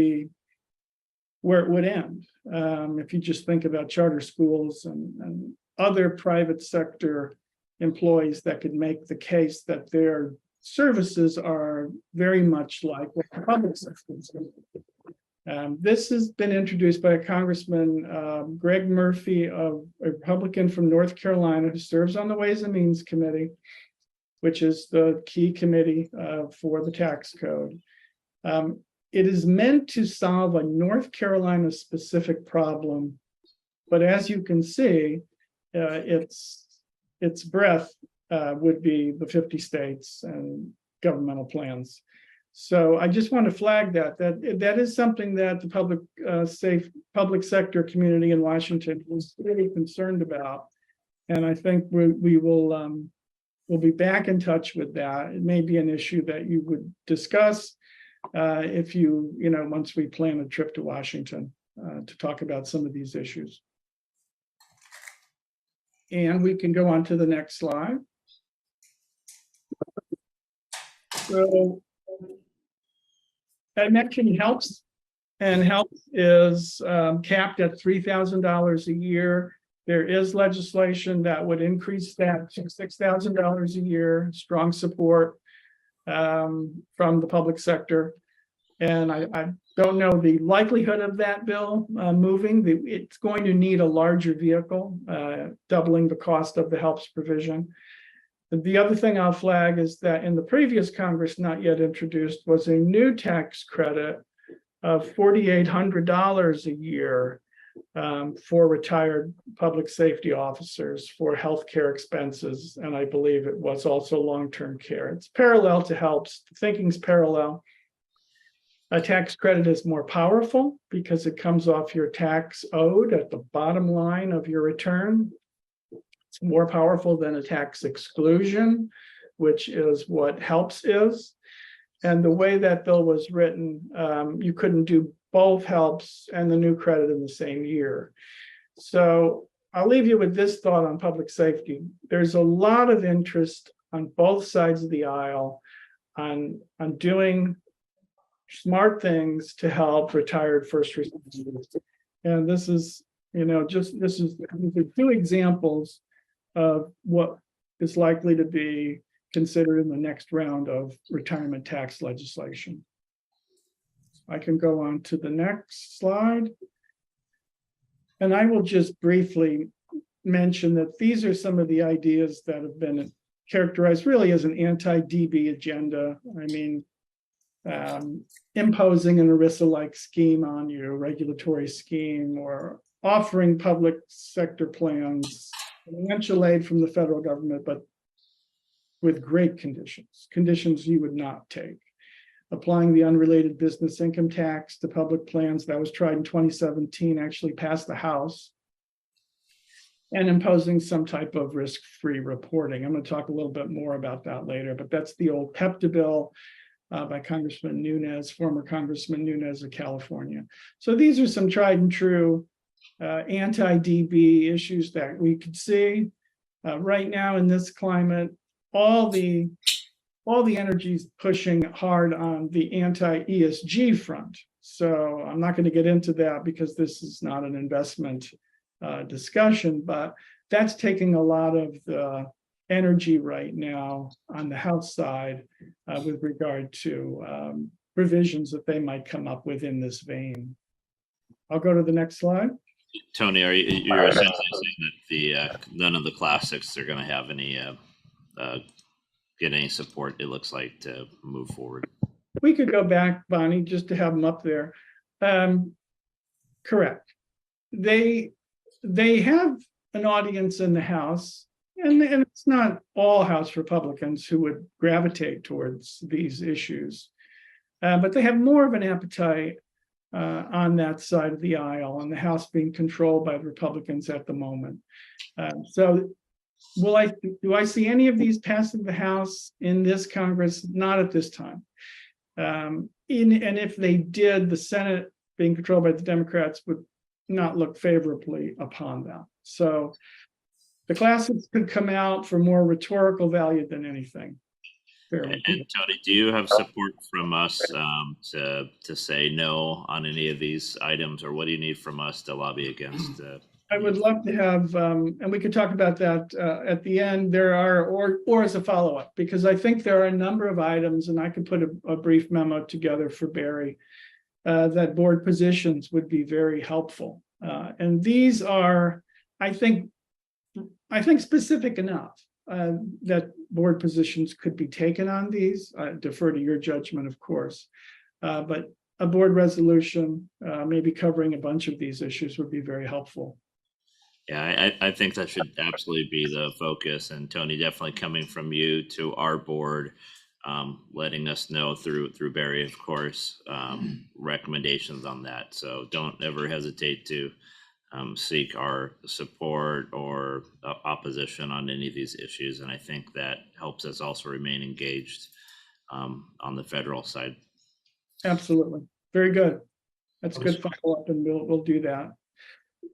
would end. If you just think about charter schools and other private sector employees that could make the case that their services are very much like what the public sector is. This has been introduced by Congressman Greg Murphy, a Republican from North Carolina, who serves on the Ways and Means Committee, which is the key committee for the tax code. It is meant to solve a North Carolina specific problem, but as you can see, its breadth would be the 50 states and governmental plans. So I just want to flag that is something that the public sector community in Washington was really concerned about, and I think we will we'll be back in touch with that. It may be an issue that you would discuss if once we plan a trip to Washington to talk about some of these issues. And we can go on to the next slide. So I mentioned HELPS, and HELPS is capped at $3,000 a year. There is legislation that would increase that to $6,000 a year, strong support from the public sector. And I don't know the likelihood of that bill moving. It's going to need a larger vehicle, doubling the cost of the HELPS provision. The other thing I'll flag is that in the previous Congress, not yet introduced, was a new tax credit of $4,800 a year for retired public safety officers for healthcare expenses. And I believe it was also long-term care. It's parallel to HELPS. The thinking's parallel. A tax credit is more powerful because it comes off your tax owed at the bottom line of your return. It's more powerful than a tax exclusion, which is what HELPS is. And the way that bill was written, you couldn't do both HELPS and the new credit in the same year. So I'll leave you with this thought on public safety. There's a lot of interest on both sides of the aisle on doing smart things to help retired first responders. And this is, these are two examples of what is likely to be considered in the next round of retirement tax legislation. I can go on to the next slide. And I will just briefly mention that these are some of the ideas that have been characterized really as an anti-DB agenda. I mean, imposing an ERISA-like scheme on you, a regulatory scheme, or offering public sector plans, financial aid from the federal government, but with great conditions you would not take. Applying the unrelated business income tax to public plans that was tried in 2017, actually passed the House, and imposing some type of risk-free reporting. I'm going to talk a little bit more about that later, but that's the old PEPTA bill by Congressman Nunes, former Congressman Nunes of California. So these are some tried and true anti-DB issues that we could see right now in this climate. All the energy is pushing hard on the anti-ESG front. So I'm not going to get into that because this is not an investment discussion, but that's taking a lot of the energy right now on the House side with regard to provisions that they might come up with in this vein. I'll go to the next slide. Tony, you're essentially saying that none of the classics are going to have any get any support, it looks like, to move forward. We could go back, Bonnie, just to have them up there. Correct. They have an audience in the House, and it's not all House Republicans who would gravitate towards these issues, but they have more of an appetite on that side of the aisle, and the House being controlled by the Republicans at the moment. So do I see any of these passing the House in this Congress? Not at this time. And if they did, the Senate being controlled by the Democrats would not look favorably upon them. So The classics could come out for more rhetorical value than anything. And Tony, do you have support from us to say no on any of these items, or what do you need from us to lobby against? I would love to have, and we could talk about that at the end. There are, or as a follow-up, because I think there are a number of items, and I could put a brief memo together for Barry, that board positions would be very helpful. And these are, I think specific enough that board positions could be taken on these. I defer to your judgment, of course, but a board resolution, maybe covering a bunch of these issues, would be very helpful. Yeah, I think that should absolutely be the focus. And Tony, definitely coming from you to our board, letting us know through Barry, of course, recommendations on that. So don't ever hesitate to seek our support or opposition on any of these issues. And I think that helps us also remain engaged on the federal side. Absolutely. Very good. That's a good follow-up, and we'll do that.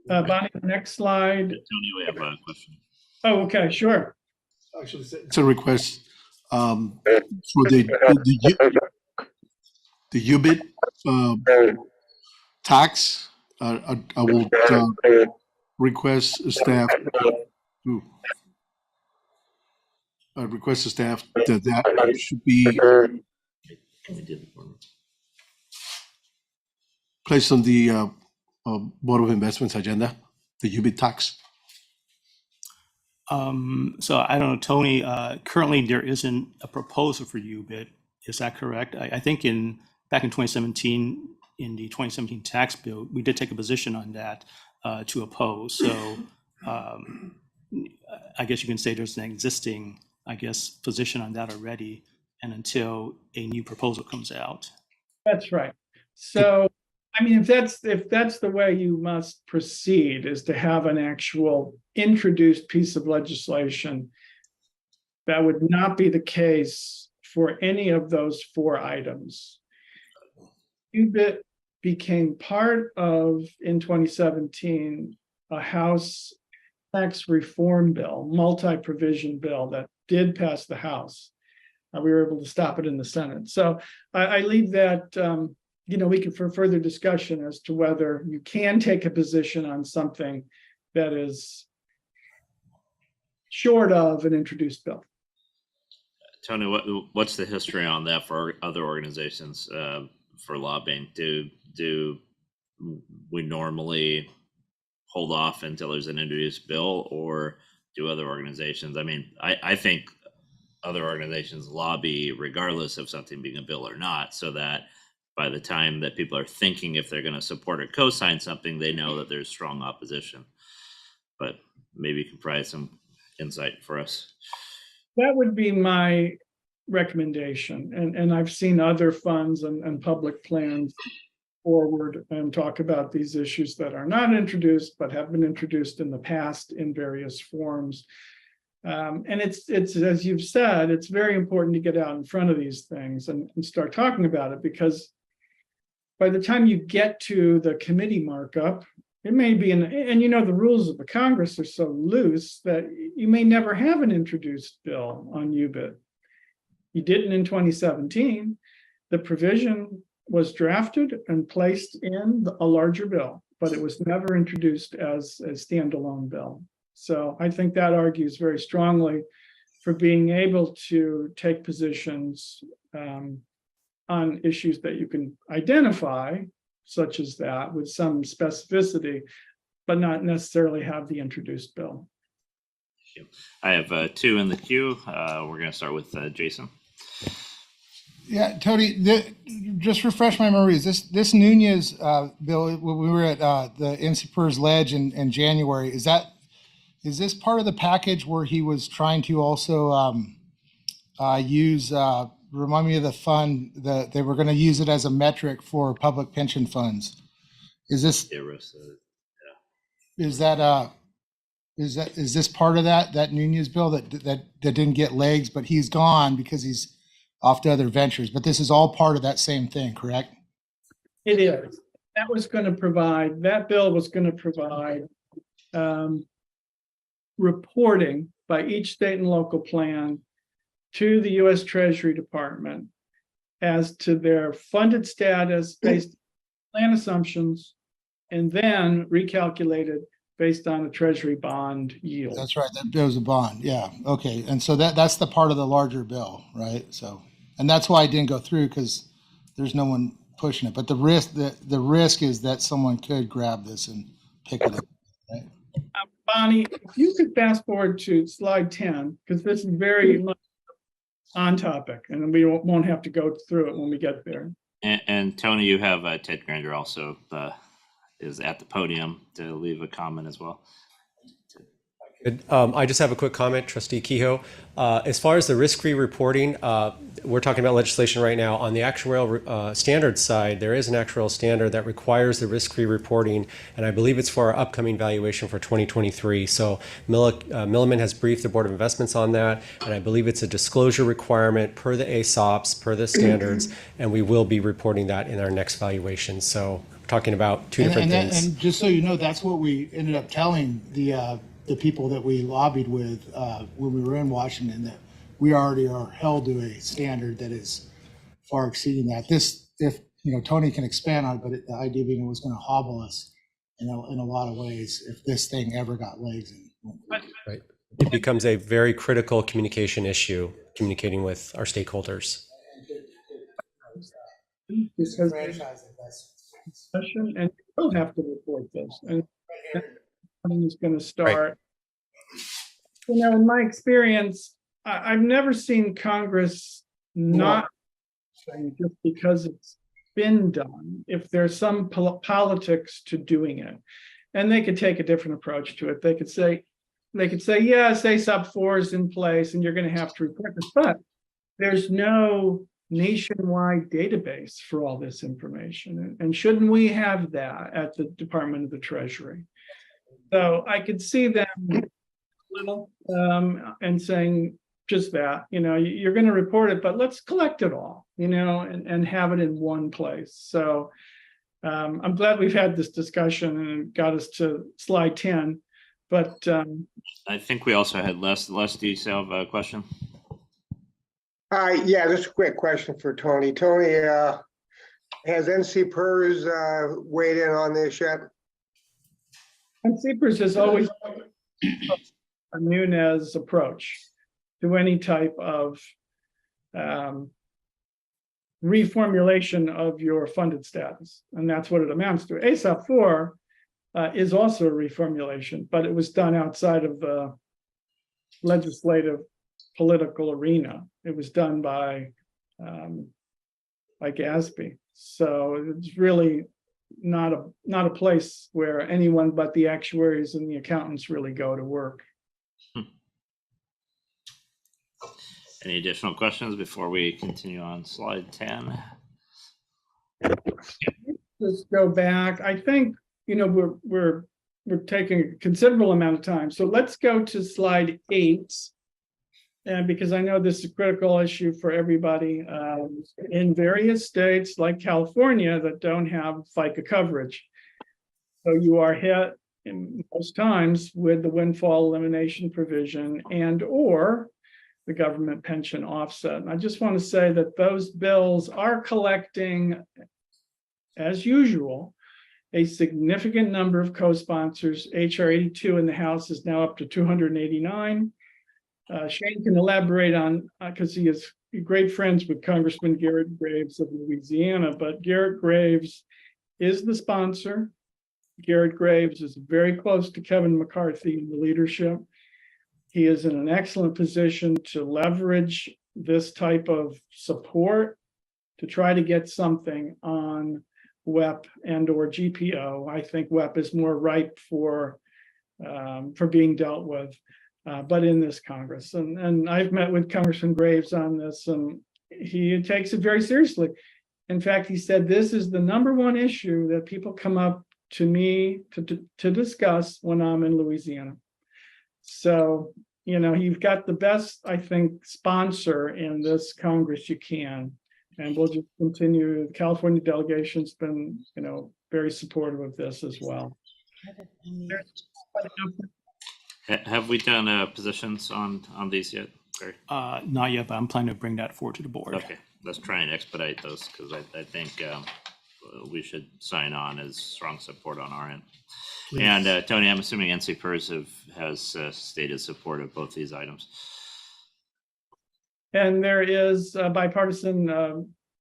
Bonnie, next slide. Tony, we have a question. Oh, okay, sure. Actually, it's a request for the UBIT tax. I will request staff that should be placed on the Board of Investments agenda, the UBIT tax. So I don't know, Tony, currently there isn't a proposal for UBIT. Is that correct? I think back in 2017, in the 2017 tax bill, we did take a position on that to oppose. So I guess you can say there's an existing, position on that already, and until a new proposal comes out. That's right. So, I mean, if that's the way you must proceed, is to have an actual introduced piece of legislation, that would not be the case for any of those four items. UBIT became part of, in 2017, a House tax reform bill, multi-provision bill that did pass the House. We were able to stop it in the Senate. So I leave that, we can for further discussion as to whether you can take a position on something that is short of an introduced bill. Tony, what's the history on that for other organizations for lobbying? Do we normally hold off until there's an introduced bill, or do other organizations? I mean, I think other organizations lobby regardless of something being a bill or not, so that by the time that people are thinking if they're going to support or co-sign something, they know that there's strong opposition. But maybe you can provide some insight for us. That would be my recommendation. And I've seen other funds and public plans forward and talk about these issues that are not introduced, but have been introduced in the past in various forms. And it's as you've said, it's very important to get out in front of these things and start talking about it, because by the time you get to the committee markup, it may be and the rules of the Congress are so loose that you may never have an introduced bill on UBIT. You didn't in 2017. The provision was drafted and placed in a larger bill, but it was never introduced as a standalone bill. So I think that argues very strongly for being able to take positions on issues that you can identify, such as that, with some specificity, but not necessarily have the introduced bill. I have two in the queue. We're going to start with Jason. Yeah, Tony, just refresh my memory. Is this Nunez bill, when we were at the NCPERS Ledge in January, is this part of the package where he was trying to also use, remind me of the fund, that they were going to use it as a metric for public pension funds? Is this part of that Nunez bill that didn't get legs, but he's gone because he's off to other ventures? But this is all part of that same thing, correct? It is. That bill was going to provide reporting by each state and local plan to the U.S. Treasury Department as to their funded status based on plan assumptions, and then recalculated based on the Treasury bond yield. That's right. There was a bond. Yeah. Okay. And so that's the part of the larger bill, right? So, and that's why I didn't go through, because there's no one pushing it. But the risk is that someone could grab this and pick it up. Right? Bonnie, if you could fast forward to slide 10, because this is very much on topic, and we won't have to go through it when we get there. And Tony, you have Ted Granger also is at the podium to leave a comment as well. I just have a quick comment, Trustee Kehoe. As far as the risk-free reporting, we're talking about legislation right now. On the actuarial standards side, there is an actuarial standard that requires the risk-free reporting, and I believe it's for our upcoming valuation for 2023. So Milliman has briefed the Board of Investments on that, and I believe it's a disclosure requirement per the ASOPs, per the standards, and we will be reporting that in our next valuation. So we're talking about two different things. And just so you know, that's what we ended up telling the people that we lobbied with when we were in Washington, that we already are held to a standard that is far exceeding that. This, if Tony can expand on it, but the idea being it was going to hobble us in a lot of ways if this thing ever got legs. Right. It becomes a very critical communication issue, communicating with our stakeholders. Because and you will have to report this, and is going to start. Right. In my experience, I've never seen Congress not just because it's been done. If there's some politics to doing it, and they could take a different approach to it. They could say, yes, ASOP 4 is in place, and you're going to have to report this, but there's no nationwide database for all this information, and shouldn't we have that at the Department of the Treasury? So I could see them little and saying just that, you're going to report it, but let's collect it all, and have it in one place. So I'm glad we've had this discussion and got us to slide 10. But I think we also had Les. Do you have a question? Yeah, just a quick question for Tony. Tony, has NC PERS weighed in on this yet? And CPERS has always a Nunez approach to any type of reformulation of your funded status. And that's what it amounts to. ASOP 4 is also a reformulation, but it was done outside of the legislative political arena. It was done by GASB. So it's really not a place where anyone but the actuaries and the accountants really go to work. Any additional questions before we continue on slide 10? Let's go back. I think we're taking a considerable amount of time. So let's go to slide 8. And because I know this is a critical issue for everybody in various states like California that don't have FICA coverage. So you are hit in most times with the windfall elimination provision and or the government pension offset. And I just want to say that those bills are collecting, as usual, a significant number of co-sponsors. HR 82 in the House is now up to 289. Shane can elaborate on, because he is great friends with Congressman Garrett Graves of Louisiana, but Garrett Graves is the sponsor. Garrett Graves is very close to Kevin McCarthy in the leadership. He is in an excellent position to leverage this type of support to try to get something on WEP and or GPO. I think WEP is more ripe for being dealt with. But in this Congress. And I've met with Congressman Graves on this, and he takes it very seriously. In fact, he said, this is the #1 issue that people come up to me to discuss when I'm in Louisiana. So, you've got the best, I think, sponsor in this Congress you can. And we'll just continue. The California delegation's been, very supportive of this as well. Have we done positions on these yet, Barry? Not yet, but I'm planning to bring that forward to the board. Okay, let's try and expedite those because I think we should sign on as strong support on our end. Please. And Tony, I'm assuming NC PERS has stated support of both these items. And there is bipartisan,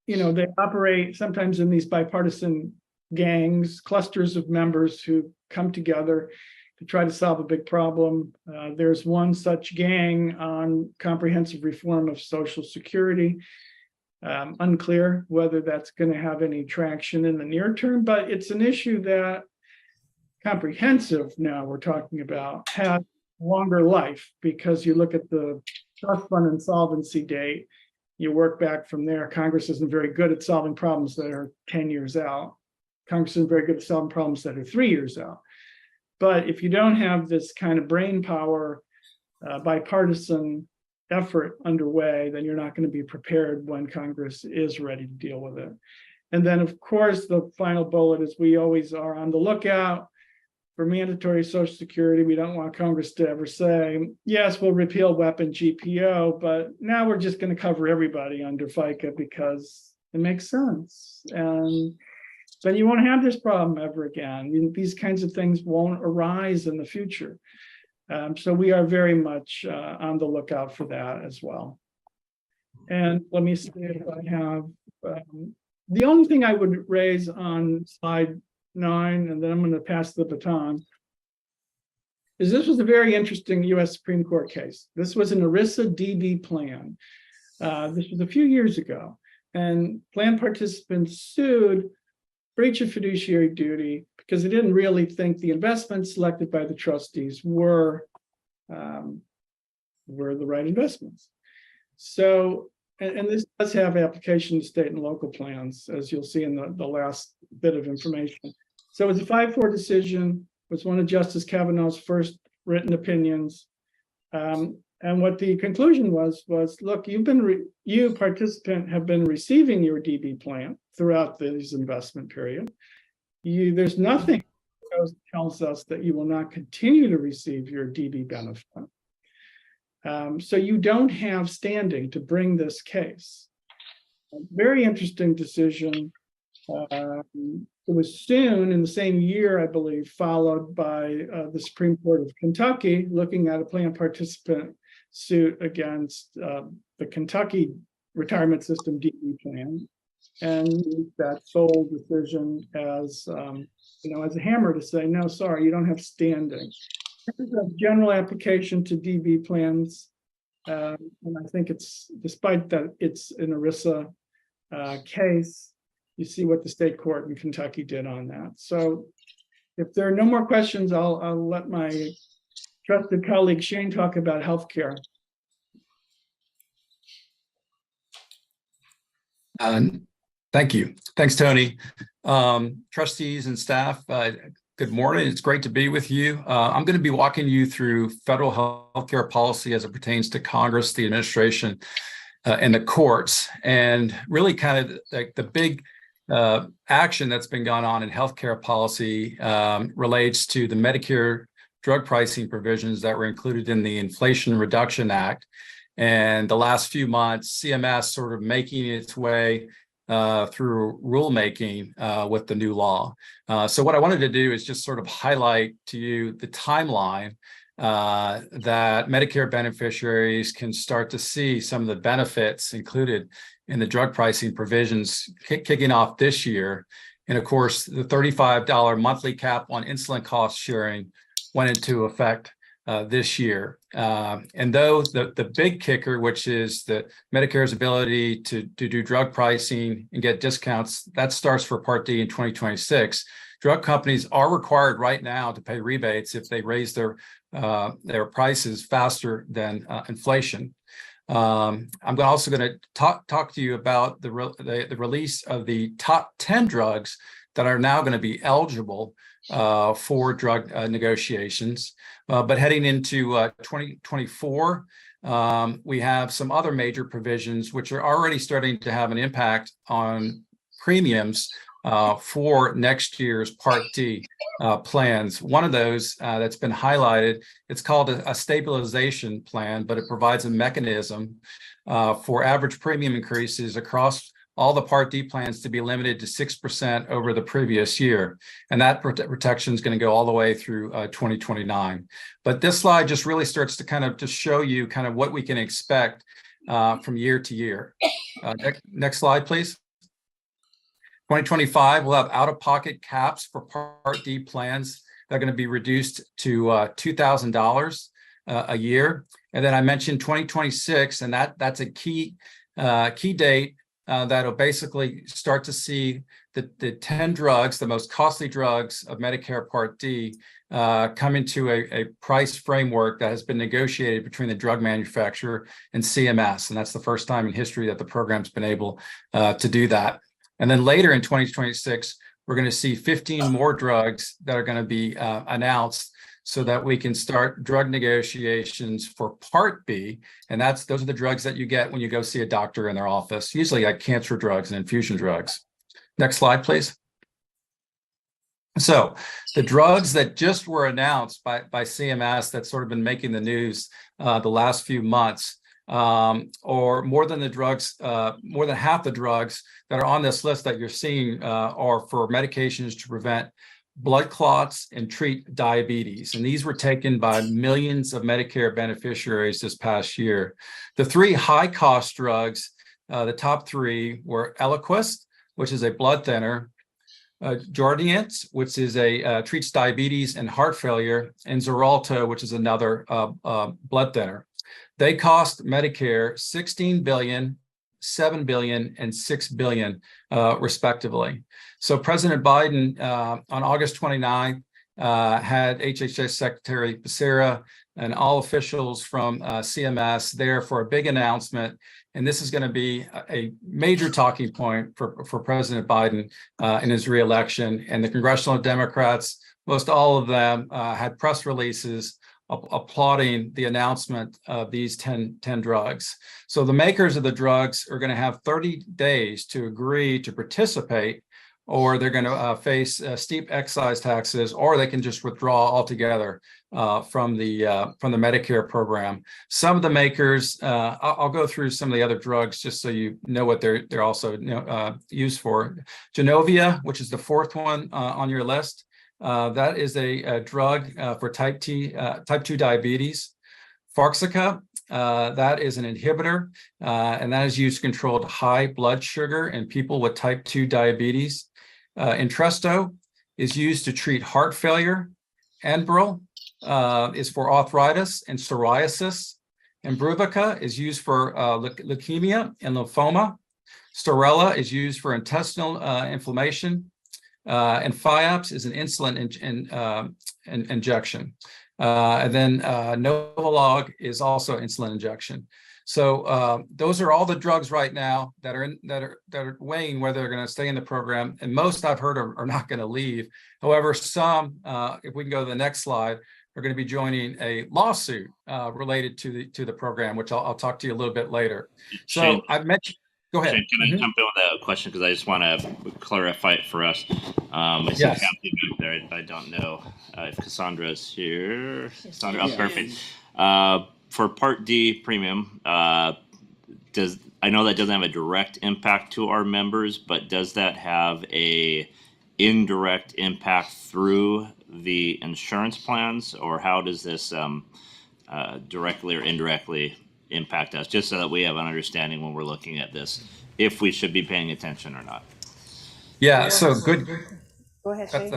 they operate sometimes in these bipartisan gangs, clusters of members who come together to try to solve a big problem. There's one such gang on comprehensive reform of Social Security. Unclear whether that's going to have any traction in the near term, but it's an issue that comprehensive now we're talking about has longer life, because you look at the trust fund insolvency date, you work back from there. Congress isn't very good at solving problems that are 10 years out. Congress isn't very good at solving problems that are 3 years out. But if you don't have this kind of brain power, bipartisan effort underway, then you're not going to be prepared when Congress is ready to deal with it. And then, of course, the final bullet is we always are on the lookout for mandatory Social Security. We don't want Congress to ever say, yes, we'll repeal weapon GPO, but now we're just going to cover everybody under FICA because it makes sense. And then you won't have this problem ever again. These kinds of things won't arise in the future. So we are very much on the lookout for that as well. And let me see if I have, the only thing I would raise on slide 9, and then I'm going to pass the baton, is this was a very interesting US Supreme Court case. This was an ERISA DB plan. This was a few years ago, and plan participants sued breach of fiduciary duty because they didn't really think the investments selected by the trustees were the right investments. So, and this does have application to state and local plans, as you'll see in the last bit of information. So it's a 5-4 decision. It was one of Justice Kavanaugh's first written opinions. And what the conclusion was look, you participant have been receiving your DB plan throughout this investment period. There's nothing that tells us that you will not continue to receive your DB benefit. So you don't have standing to bring this case. A very interesting decision. It was soon in the same year, I believe, followed by the Supreme Court of Kentucky looking at a plan participant suit against the Kentucky retirement system DB plan, and that sole decision as as a hammer to say, no, sorry, you don't have standing. This is a general application to DB plans, and I think it's, despite that it's an ERISA case, you see what the state court in Kentucky did on that. So if there are no more questions, I'll let my trusted colleague Shane talk about healthcare. Thank you. Thanks, Tony. Trustees and staff, good morning. It's great to be with you. I'm going to be walking you through federal healthcare policy as it pertains to Congress, the administration, and the courts, and really kind of like the big action that's been going on in healthcare policy relates to the Medicare drug pricing provisions that were included in the Inflation Reduction Act. And the last few months, CMS sort of making its way through rulemaking with the new law. So what I wanted to do is just sort of highlight to you the timeline that Medicare beneficiaries can start to see some of the benefits included in the drug pricing provisions kicking off this year. And of course, the $35 monthly cap on insulin cost sharing went into effect this year. And though the big kicker, which is the Medicare's ability to do drug pricing and get discounts, that starts for Part D in 2026. Drug companies are required right now to pay rebates if they raise their prices faster than inflation. I'm also going to talk to you about the release of the top 10 drugs that are now going to be eligible for drug negotiations. But heading into 2024, we have some other major provisions which are already starting to have an impact on premiums for next year's Part D plans. One of those that's been highlighted, it's called a stabilization plan, but it provides a mechanism for average premium increases across all the Part D plans to be limited to 6% over the previous year. And that protection is going to go all the way through 2029. But this slide just really starts to kind of just show you kind of what we can expect from year to year. Next slide, please. 2025, we'll have out-of-pocket caps for Part D plans that are going to be reduced to $2,000 a year. And then I mentioned 2026, and that's a key date that'll basically start to see the 10 drugs, the most costly drugs of Medicare Part D, come into a price framework that has been negotiated between the drug manufacturer and CMS. And that's the first time in history that the program's been able to do that. And then later in 2026, we're going to see 15 more drugs that are going to be announced so that we can start drug negotiations for Part B. And those are the drugs that you get when you go see a doctor in their office, usually like cancer drugs and infusion drugs. Next slide, please. So the drugs that just were announced by CMS that's sort of been making the news the last few months, or more than half the drugs that are on this list that you're seeing are for medications to prevent blood clots and treat diabetes. And these were taken by millions of Medicare beneficiaries this past year. The three high-cost drugs, the top three were Eliquis, which is a blood thinner, Jardiance, which is treats diabetes and heart failure, and Xarelto, which is another blood thinner. They cost Medicare $16 billion, $7 billion, and $6 billion, respectively. So President Biden, on August 29th, had HHS Secretary LACERA and all officials from CMS there for a big announcement. And this is going to be a major talking point for President Biden in his reelection. And the congressional Democrats, most all of them, had press releases applauding the announcement of these 10 drugs. So the makers of the drugs are going to have 30 days to agree to participate, or they're going to face steep excise taxes, or they can just withdraw altogether from the Medicare program. Some of the makers, I'll go through some of the other drugs just so you know what they're also used for. Genovia, which is the fourth one on your list. That is a drug for type 2 diabetes. Farxiga, that is an inhibitor, and that is used to control high blood sugar in people with type 2 diabetes. Entresto is used to treat heart failure. Enbrel is for arthritis and psoriasis. Imbruvica is used for leukemia and lymphoma. Starella is used for intestinal inflammation. And Fiaps is an insulin injection. And then Novolog is also insulin injection. So those are all the drugs right now that are weighing whether they're going to stay in the program. And most I've heard are not going to leave. However, some, if we can go to the next slide, are going to be joining a lawsuit related to the program, which I'll talk to you a little bit later. So Shane, I've mentioned. Go ahead. Shane, can I jump in with a question, because I just want to clarify it for us. I see Yes. Kathy back there. I don't know if Cassandra's here. Cassandra, oh, Yeah. perfect. For Part D premium, I know that doesn't have a direct impact to our members, but does that have a indirect impact through the insurance plans, or how does this directly or indirectly impact us, just so that we have an understanding when we're looking at this, if we should be paying attention or not? Yeah, so good. Go ahead, Shane.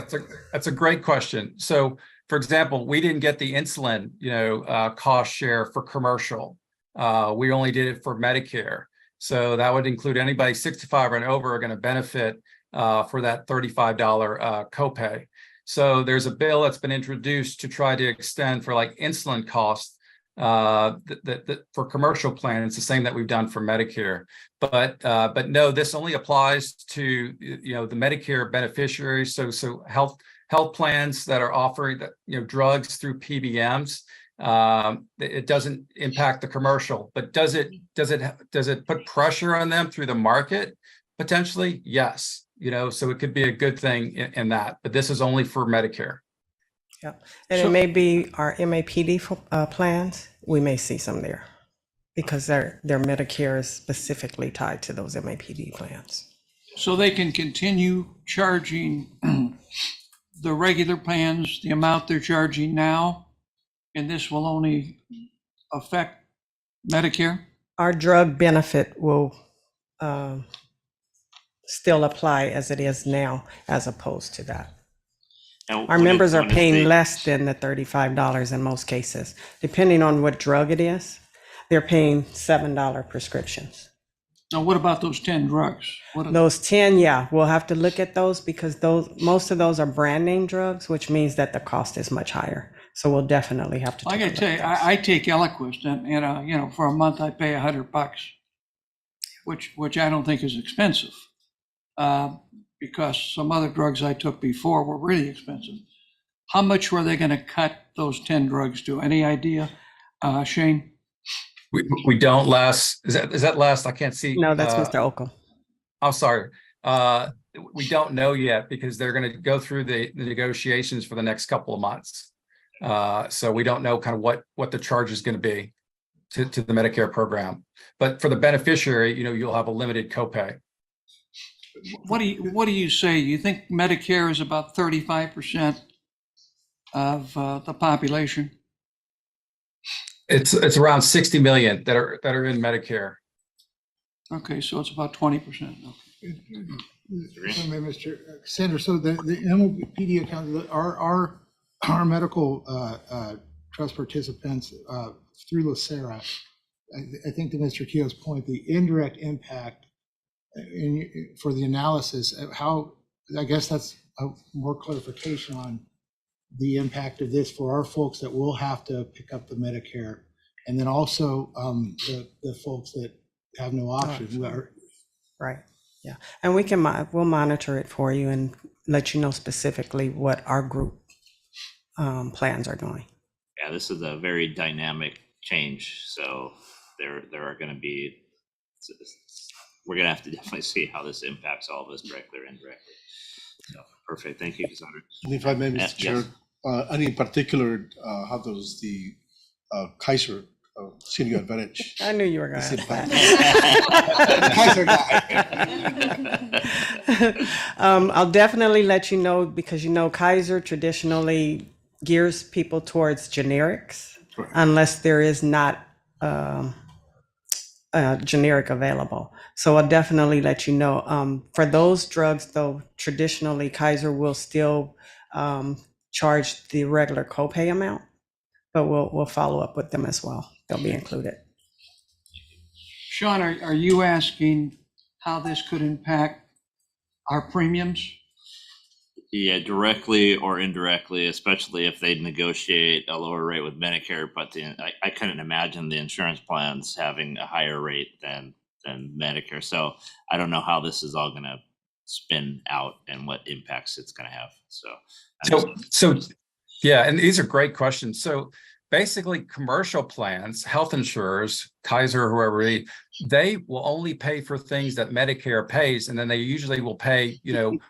That's a great question. So, for example, we didn't get the insulin, cost share for commercial. We only did it for Medicare. So that would include anybody 65 and over are going to benefit for that $35 copay. So there's a bill that's been introduced to try to extend for like insulin costs for commercial plans, the same that we've done for Medicare. But no, this only applies to the Medicare beneficiaries. So health plans that are offering drugs through PBMs. It doesn't impact the commercial, but does it put pressure on them through the market? Potentially, yes. so it could be a good thing in that, but this is only for Medicare. Yeah, and it may be our MAPD plans. We may see some there because their Medicare is specifically tied to those MAPD plans. So they can continue charging the regular plans, the amount they're charging now, and this will only affect Medicare? Our drug benefit will still apply as it is now, as opposed to that. Our members are paying less than the $35 in most cases. Depending on what drug it is, they're paying $7 prescriptions. Now, what about those 10 drugs? Those 10, yeah, we'll have to look at those because most of those are brand name drugs, which means that the cost is much higher. So we'll definitely have to. I got to tell you, I take Eliquis, and for a month I pay $100, which I don't think is expensive, because some other drugs I took before were really expensive. How much were they going to cut those 10 drugs to? Any idea, Shane? We don't last. Is that last? I can't see. No, that's Mr. Oakham. I'm sorry. We don't know yet because they're going to go through the negotiations for the next couple of months. So we don't know kind of what the charge is going to be to the Medicare program. But for the beneficiary, you'll have a limited copay. What do you say? You think Medicare is about 35% of the population? It's around 60 million that are in Medicare. Okay, so it's about 20%. Okay. Mr. Sanders, so the MOPD account, our medical trust participants through LACERA, I think to Mr. Keogh's point, the indirect impact for the analysis, I guess that's more clarification on the impact of this for our folks that will have to pick up the Medicare, and then also the folks that have no option. Right. Yeah, and we'll monitor it for you and let you know specifically what our group plans are doing. Yeah, this is a very dynamic change, so there are going to be. We're going to have to definitely see how this impacts all of us directly or indirectly. So, perfect. Thank you, Cassandra. And if I may, Mr. Chair, and in particular, how does the Kaiser Senior Advantage? I knew you were going to ask that. I'll definitely let you know because Kaiser traditionally gears people towards generics unless there is not generic available. So I'll definitely let you know. For those drugs, though, traditionally Kaiser will still charge the regular copay amount, but we'll follow up with them as well. They'll be included. Sean, are you asking how this could impact our premiums? Yeah, directly or indirectly, especially if they negotiate a lower rate with Medicare. But I couldn't imagine the insurance plans having a higher rate than Medicare. So I don't know how this is all going to spin out and what impacts it's going to have. So yeah, and these are great questions. So basically, commercial plans, health insurers, Kaiser, whoever, they will only pay for things that Medicare pays, and then they usually will pay,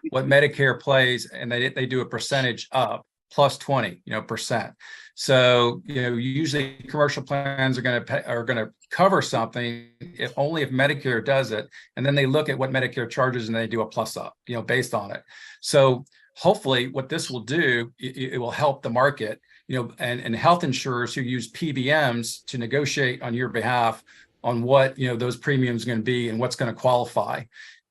what Medicare pays, and they do a percentage up plus 20%. So usually commercial plans are going to cover something if Medicare does it, and then they look at what Medicare charges and they do a plus up, based on it. So hopefully, what this will do, it will help the market. And health insurers who use PBMs to negotiate on your behalf on what, those premiums are going to be and what's going to qualify.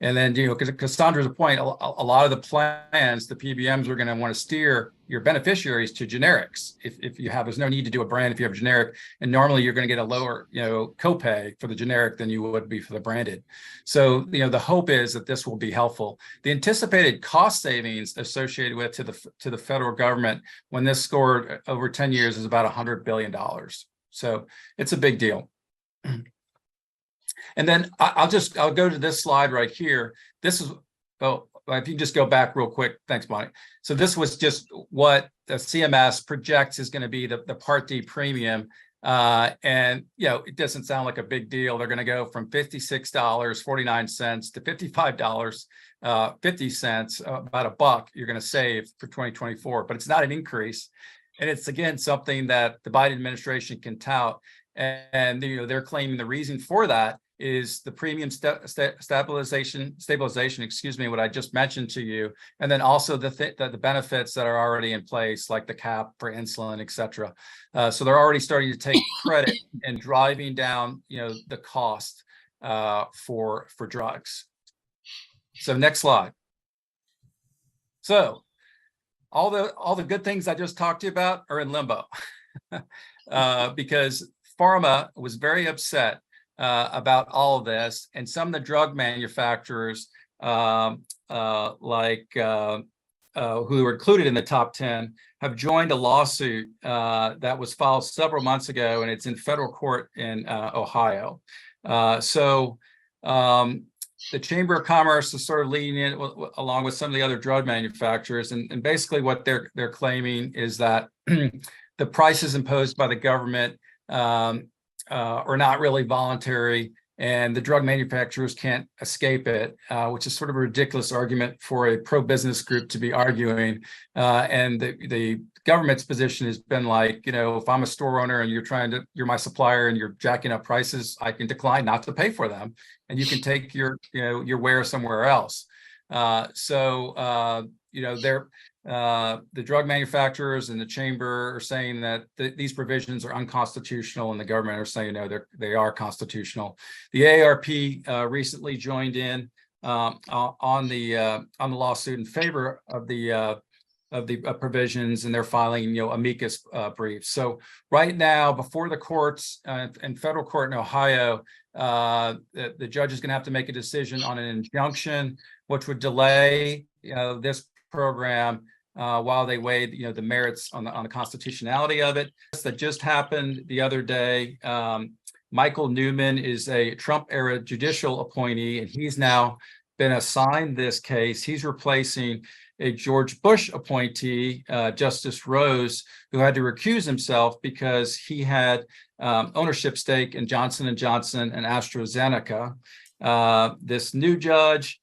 And then, because Cassandra's point, a lot of the plans, the PBMs are going to want to steer your beneficiaries to generics. There's no need to do a brand if you have a generic. And normally you're going to get a lower, copay for the generic than you would be for the branded. So, the hope is that this will be helpful. The anticipated cost savings associated with to the federal government when this scored over 10 years is about $100 billion. So it's a big deal. And then I'll go to this slide right here. This is, if you just go back real quick. Thanks, Bonnie. So this was just what the CMS projects is going to be the Part D premium. And, it doesn't sound like a big deal. They're going to go from $56.49 to $55 50 cents, about $1 you're going to save for 2024, but it's not an increase. And it's, again, something that the Biden administration can tout. And they're claiming the reason for that is the premium stabilization, excuse me, what I just mentioned to you, and then also the benefits that are already in place, like the cap for insulin, et cetera. So they're already starting to take credit and driving down, the cost for drugs. So next slide. So all the good things I just talked to you about are in limbo because pharma was very upset about all of this, and some of the drug manufacturers, who were included in the top 10, have joined a lawsuit that was filed several months ago, and it's in federal court in Ohio. The Chamber of Commerce is sort of leading it along with some of the other drug manufacturers, and basically what they're claiming is that the prices imposed by the government are not really voluntary, and the drug manufacturers can't escape it, which is sort of a ridiculous argument for a pro-business group to be arguing. And the government's position has been like, if I'm a store owner and you're my supplier and you're jacking up prices, I can decline not to pay for them, and you can take your ware somewhere else. The drug manufacturers and the chamber are saying that these provisions are unconstitutional, and the government are saying no, they are constitutional. The AARP recently joined in on the lawsuit in favor of the provisions, and they're filing amicus briefs. So right now, before the courts and federal court in Ohio, the judge is going to have to make a decision on an injunction, which would delay this program while they weigh the merits on the constitutionality of it. That just happened the other day. Michael Newman is a Trump-era judicial appointee, and he's now been assigned this case. He's replacing a George Bush appointee, Justice Rose, who had to recuse himself because he had ownership stake in Johnson & Johnson and AstraZeneca. This new judge,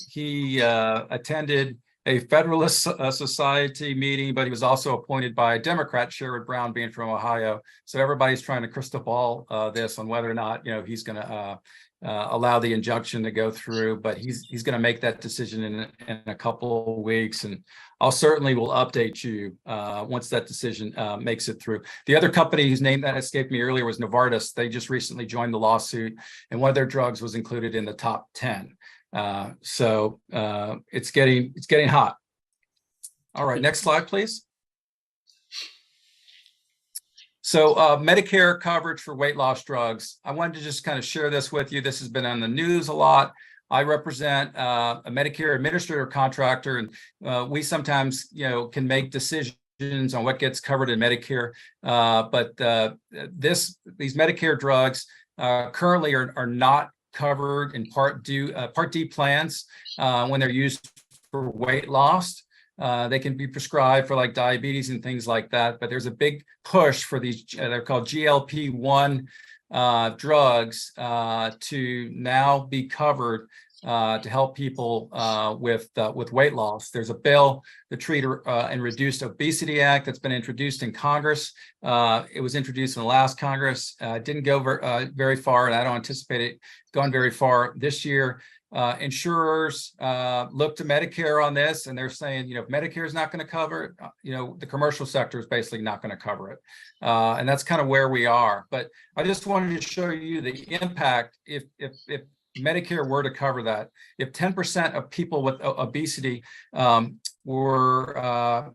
he attended a Federalist Society meeting, but he was also appointed by a Democrat, Sherrod Brown, being from Ohio. So everybody's trying to crystal ball this on whether or not he's going to allow the injunction to go through. But he's going to make that decision in a couple of weeks, and I'll certainly will update you once that decision makes it through. The other company whose name that escaped me earlier was Novartis. They just recently joined the lawsuit, and one of their drugs was included in the top 10. So it's getting hot. All right, next slide, please. So Medicare coverage for weight loss drugs. I wanted to just kind of share this with you. This has been on the news a lot. I represent a Medicare administrator contractor, and we sometimes, can make decisions on what gets covered in Medicare. But these Medicare drugs currently are not covered in Part D plans when they're used for weight loss. They can be prescribed for like diabetes and things like that, but there's a big push for these, they're called GLP-1 drugs to now be covered to help people with weight loss. There's a bill, the Treat and Reduce Obesity Act, that's been introduced in Congress. It was introduced in the last Congress. It didn't go very far, and I don't anticipate it going very far this year. Insurers look to Medicare on this, and they're saying, if Medicare is not going to cover it, the commercial sector is basically not going to cover it. And that's kind of where we are. But I just wanted to show you the impact if Medicare were to cover that. If 10% of people with obesity were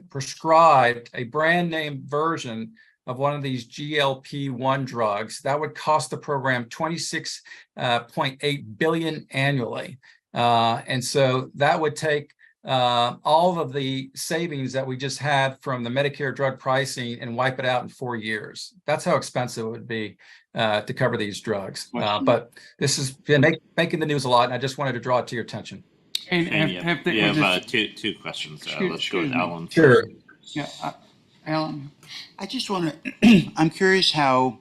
prescribed a brand name version of one of these GLP-1 drugs, that would cost the program $26.8 billion annually. And so that would take all of the savings that we just had from the Medicare drug pricing and wipe it out in 4 years. That's how expensive it would be to cover these drugs. But this has been making the news a lot, and I just wanted to draw it to your attention. And you have two questions. Let's go with Alan. Sure. Yeah, Alan. I just want to, I'm curious how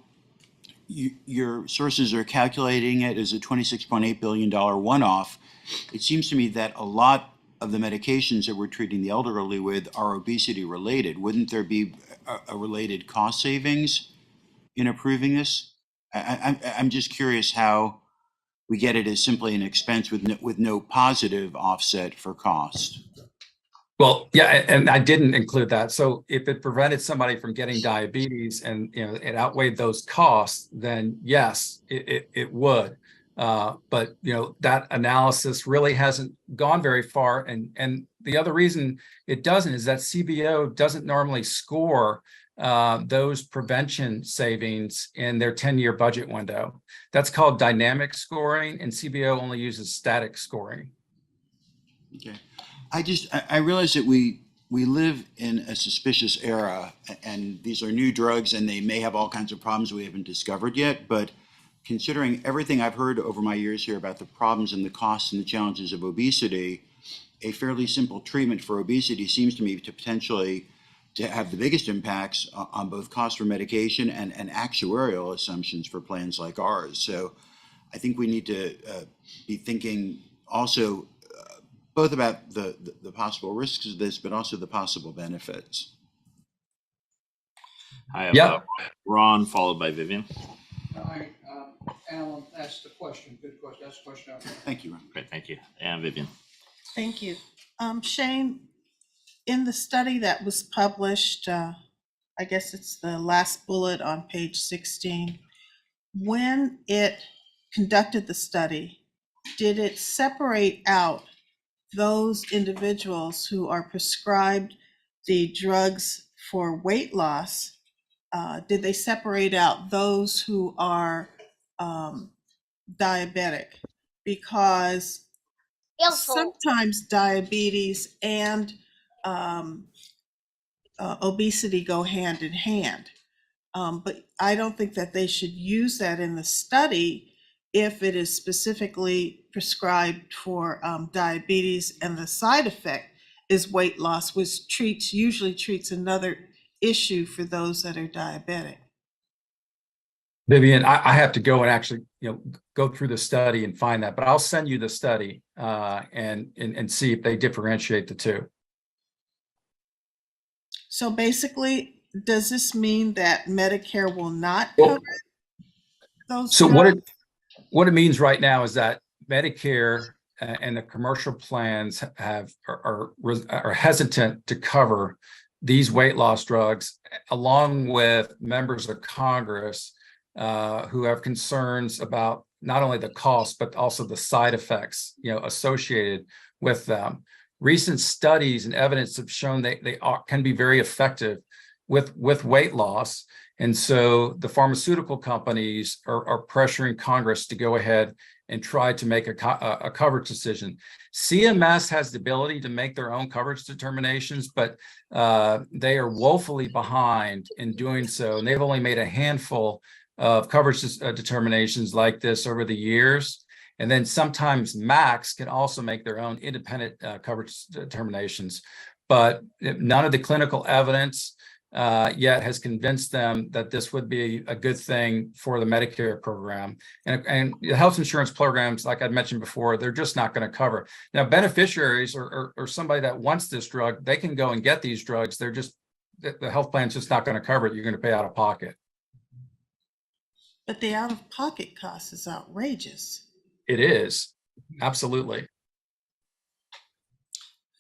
your sources are calculating it as a $26.8 billion one-off. It seems to me that a lot of the medications that we're treating the elderly with are obesity related. Wouldn't there be a related cost savings in approving this? I'm just curious how we get it as simply an expense with no positive offset for cost. Well, yeah, and I didn't include that. So if it prevented somebody from getting diabetes and it outweighed those costs, then yes, it would. But that analysis really hasn't gone very far. And the other reason it doesn't is that CBO doesn't normally score those prevention savings in their 10-year budget window. That's called dynamic scoring, and CBO only uses static scoring. Okay. I realize that we live in a suspicious era, and these are new drugs and they may have all kinds of problems we haven't discovered yet. But considering everything I've heard over my years here about the problems and the costs and the challenges of obesity, a fairly simple treatment for obesity seems to me to potentially to have the biggest impacts on both cost for medication and actuarial assumptions for plans like ours. So I think we need to be thinking also both about the possible risks of this, but also the possible benefits. I have Ron, followed by Vivian. Alan, that's the question. Good question. That's the question. Thank you, Ron. Great, thank you. And Vivian. Thank you. Shane, in the study that was published, I guess it's the last bullet on page 16, when it conducted the study, did it separate out those individuals who are prescribed the drugs for weight loss? Did they separate out those who are diabetic? Because sometimes diabetes and obesity go hand in hand. But I don't think that they should use that in the study if it is specifically prescribed for diabetes and the side effect is weight loss, which usually treats another issue for those that are diabetic. Vivian, I have to go and actually go through the study and find that, but I'll send you the study and see if they differentiate the two. So basically, does this mean that Medicare will not cover those? So what it means right now is that Medicare and the commercial plans are hesitant to cover these weight loss drugs, along with members of Congress who have concerns about not only the cost but also the side effects associated with them. Recent studies and evidence have shown they can be very effective with weight loss. And so the pharmaceutical companies are pressuring Congress to go ahead and try to make a coverage decision. CMS has the ability to make their own coverage determinations, but they are woefully behind in doing so. And they've only made a handful of coverage determinations like this over the years. And then sometimes MACs can also make their own independent coverage determinations. But none of the clinical evidence yet has convinced them that this would be a good thing for the Medicare program. And the health insurance programs, like I mentioned before, they're just not going to cover. Now, beneficiaries or somebody that wants this drug, they can go and get these drugs. They're just, the health plan's just not going to cover it. You're going to pay out of pocket. But the out-of-pocket cost is outrageous. It is, absolutely.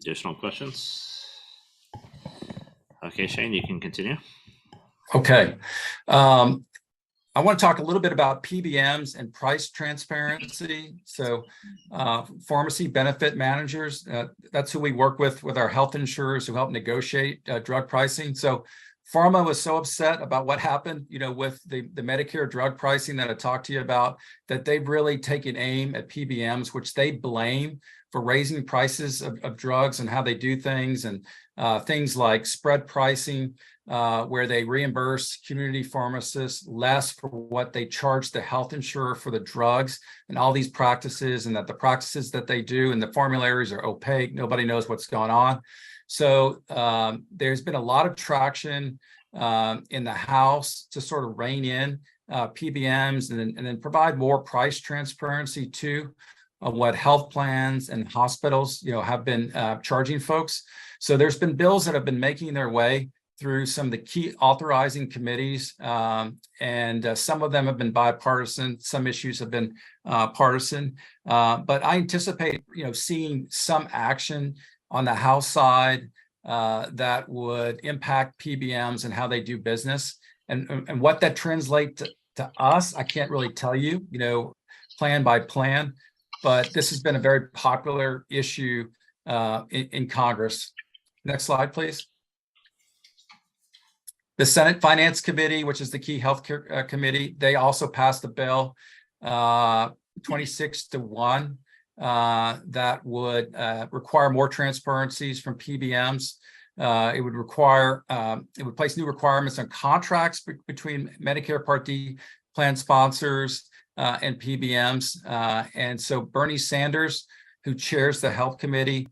Additional questions? Okay, Shane, you can continue. Okay. I want to talk a little bit about PBMs and price transparency. So pharmacy benefit managers, that's who we work with our health insurers who help negotiate drug pricing. So Pharma was so upset about what happened, with the Medicare drug pricing that I talked to you about, that they've really taken aim at PBMs, which they blame for raising prices of drugs and how they do things, and things like spread pricing, where they reimburse community pharmacists less for what they charge the health insurer for the drugs, and all these practices, and that the practices that they do and the formularies are opaque. Nobody knows what's going on. So there's been a lot of traction in the House to sort of rein in PBMs and then provide more price transparency too of what health plans and hospitals, have been charging folks. So there's been bills that have been making their way through some of the key authorizing committees, and some of them have been bipartisan. Some issues have been partisan, but I anticipate, seeing some action on the House side that would impact PBMs and how they do business, and what that translates to us. I can't really tell you, plan by plan, but this has been a very popular issue in Congress. Next slide, please. The Senate Finance Committee, which is the key healthcare committee, they also passed a bill 26-1 that would require more transparencies from PBMs. It would place new requirements on contracts between Medicare Part D plan sponsors and PBMs. And so Bernie Sanders, who chairs the Health Committee,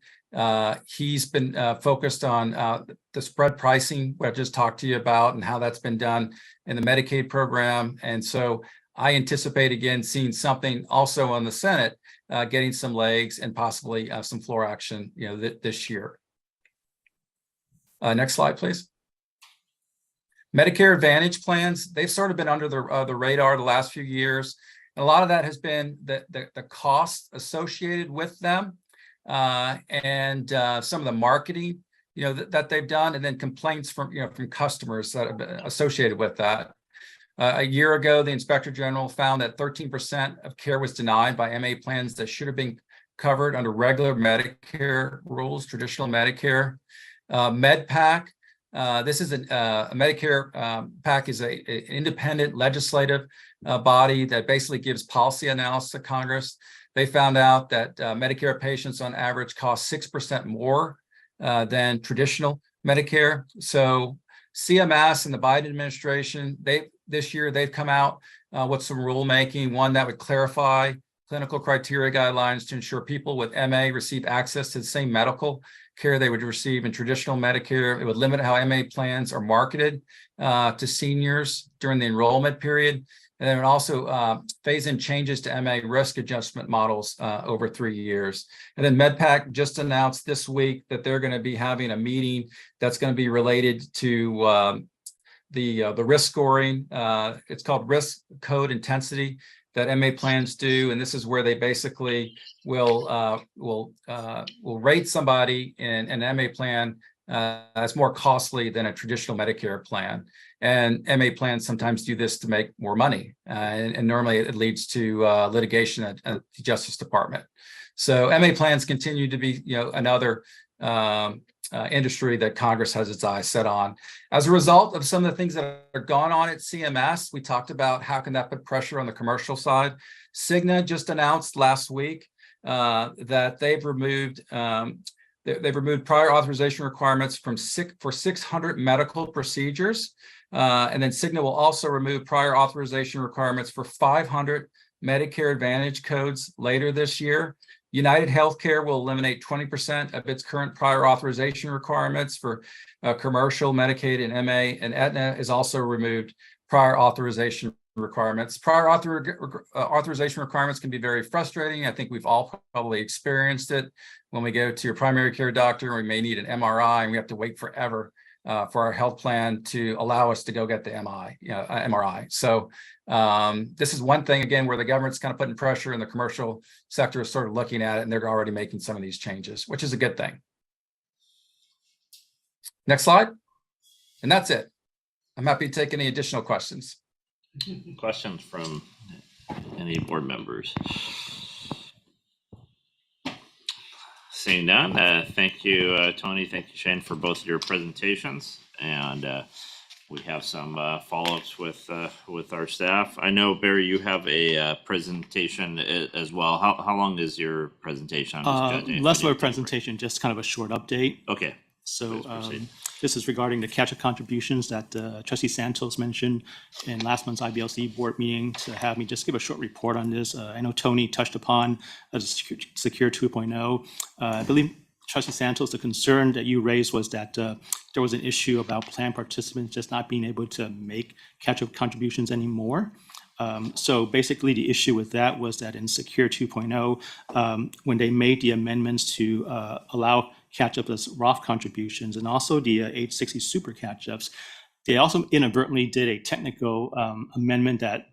he's been focused on the spread pricing, what I just talked to you about, and how that's been done in the Medicaid program. And so I anticipate, again, seeing something also on the Senate getting some legs and possibly some floor action, this year. Next slide, please. Medicare Advantage plans, they've sort of been under the radar the last few years. And a lot of that has been the cost associated with them, and some of the marketing, that they've done, and then complaints from customers that have been associated with that. A year ago, the Inspector General found that 13% of care was denied by MA plans that should have been covered under regular Medicare rules, traditional Medicare. MedPAC, this is a Medicare PAC is an independent legislative body that basically gives policy analysis to Congress. They found out that Medicare patients on average cost 6% more than traditional Medicare. So CMS and the Biden administration, this year they've come out with some rulemaking, one that would clarify clinical criteria guidelines to ensure people with MA receive access to the same medical care they would receive in traditional Medicare. It would limit how MA plans are marketed to seniors during the enrollment period. And then it would also phase in changes to MA risk adjustment models over 3 years. And then MedPAC just announced this week that they're going to be having a meeting that's going to be related to the risk scoring. It's called risk code intensity that MA plans do, and this is where they basically will rate somebody in an MA plan that's more costly than a traditional Medicare plan. And MA plans sometimes do this to make more money, and normally it leads to litigation at the Justice Department. So MA plans continue to be, another industry that Congress has its eyes set on. As a result of some of the things that are going on at CMS, we talked about how can that put pressure on the commercial side. Cigna just announced last week that they've removed prior authorization requirements for 600 medical procedures, and then Cigna will also remove prior authorization requirements for 500 Medicare Advantage codes later this year. United Healthcare will eliminate 20% of its current prior authorization requirements for commercial, Medicaid, and MA, and Aetna has also removed prior authorization requirements. Prior authorization requirements can be very frustrating. I think we've all probably experienced it when we go to your primary care doctor, and we may need an MRI, and we have to wait forever for our health plan to allow us to go get the MRI. So this is one thing, again, where the government's kind of putting pressure and the commercial sector is sort of looking at it, and they're already making some of these changes, which is a good thing. Next slide. And that's it. I'm happy to take any additional questions. Questions from any board members? Seeing none, thank you, Tony. Thank you, Shane, for both of your presentations. And we have some follow-ups with our staff. I know, Barry, you have a presentation as well. How long is your presentation? Less of a presentation, just kind of a short update. Okay. So this is regarding the catch-up contributions that Trustee Santos mentioned in last month's IBLC board meeting, to have me just give a short report on this. I know Tony touched upon Secure 2.0. I believe Trustee Santos, the concern that you raised was that there was an issue about plan participants just not being able to make catch-up contributions anymore. So basically, the issue with that was that in Secure 2.0, when they made the amendments to allow catch-up as Roth contributions and also the age 60 super catch-ups, they also inadvertently did a technical amendment that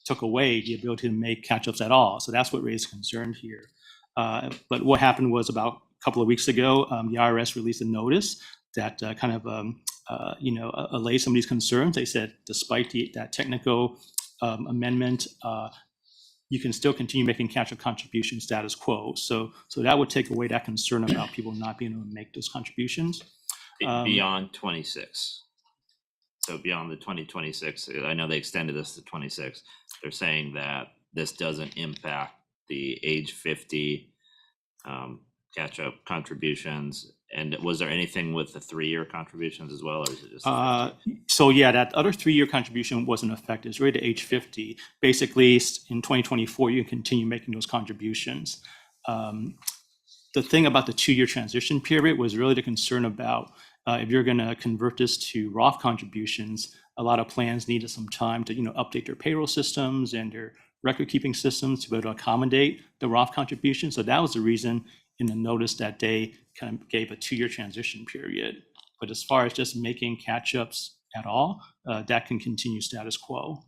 took away the ability to make catch-ups at all. So that's what raised concern here. But what happened was about a couple of weeks ago, the IRS released a notice that allayed some of these concerns. They said, despite that technical amendment, you can still continue making catch-up contributions status quo. So that would take away that concern about people not being able to make those contributions. Beyond 26. So beyond the 2026, I know they extended this to 26. They're saying that this doesn't impact the age 50 catch-up contributions. And was there anything with the 3-year contributions as well, or is it just? So yeah, that other 3-year contribution wasn't affected. It's really to age 50. Basically, in 2024, you can continue making those contributions. The thing about the 2-year transition period was really the concern about if you're going to convert this to Roth contributions, a lot of plans needed some time to update their payroll systems and their record keeping systems to be able to accommodate the Roth contribution. So that was the reason in the notice that they kind of gave a 2-year transition period. But as far as just making catch-ups at all, that can continue status quo.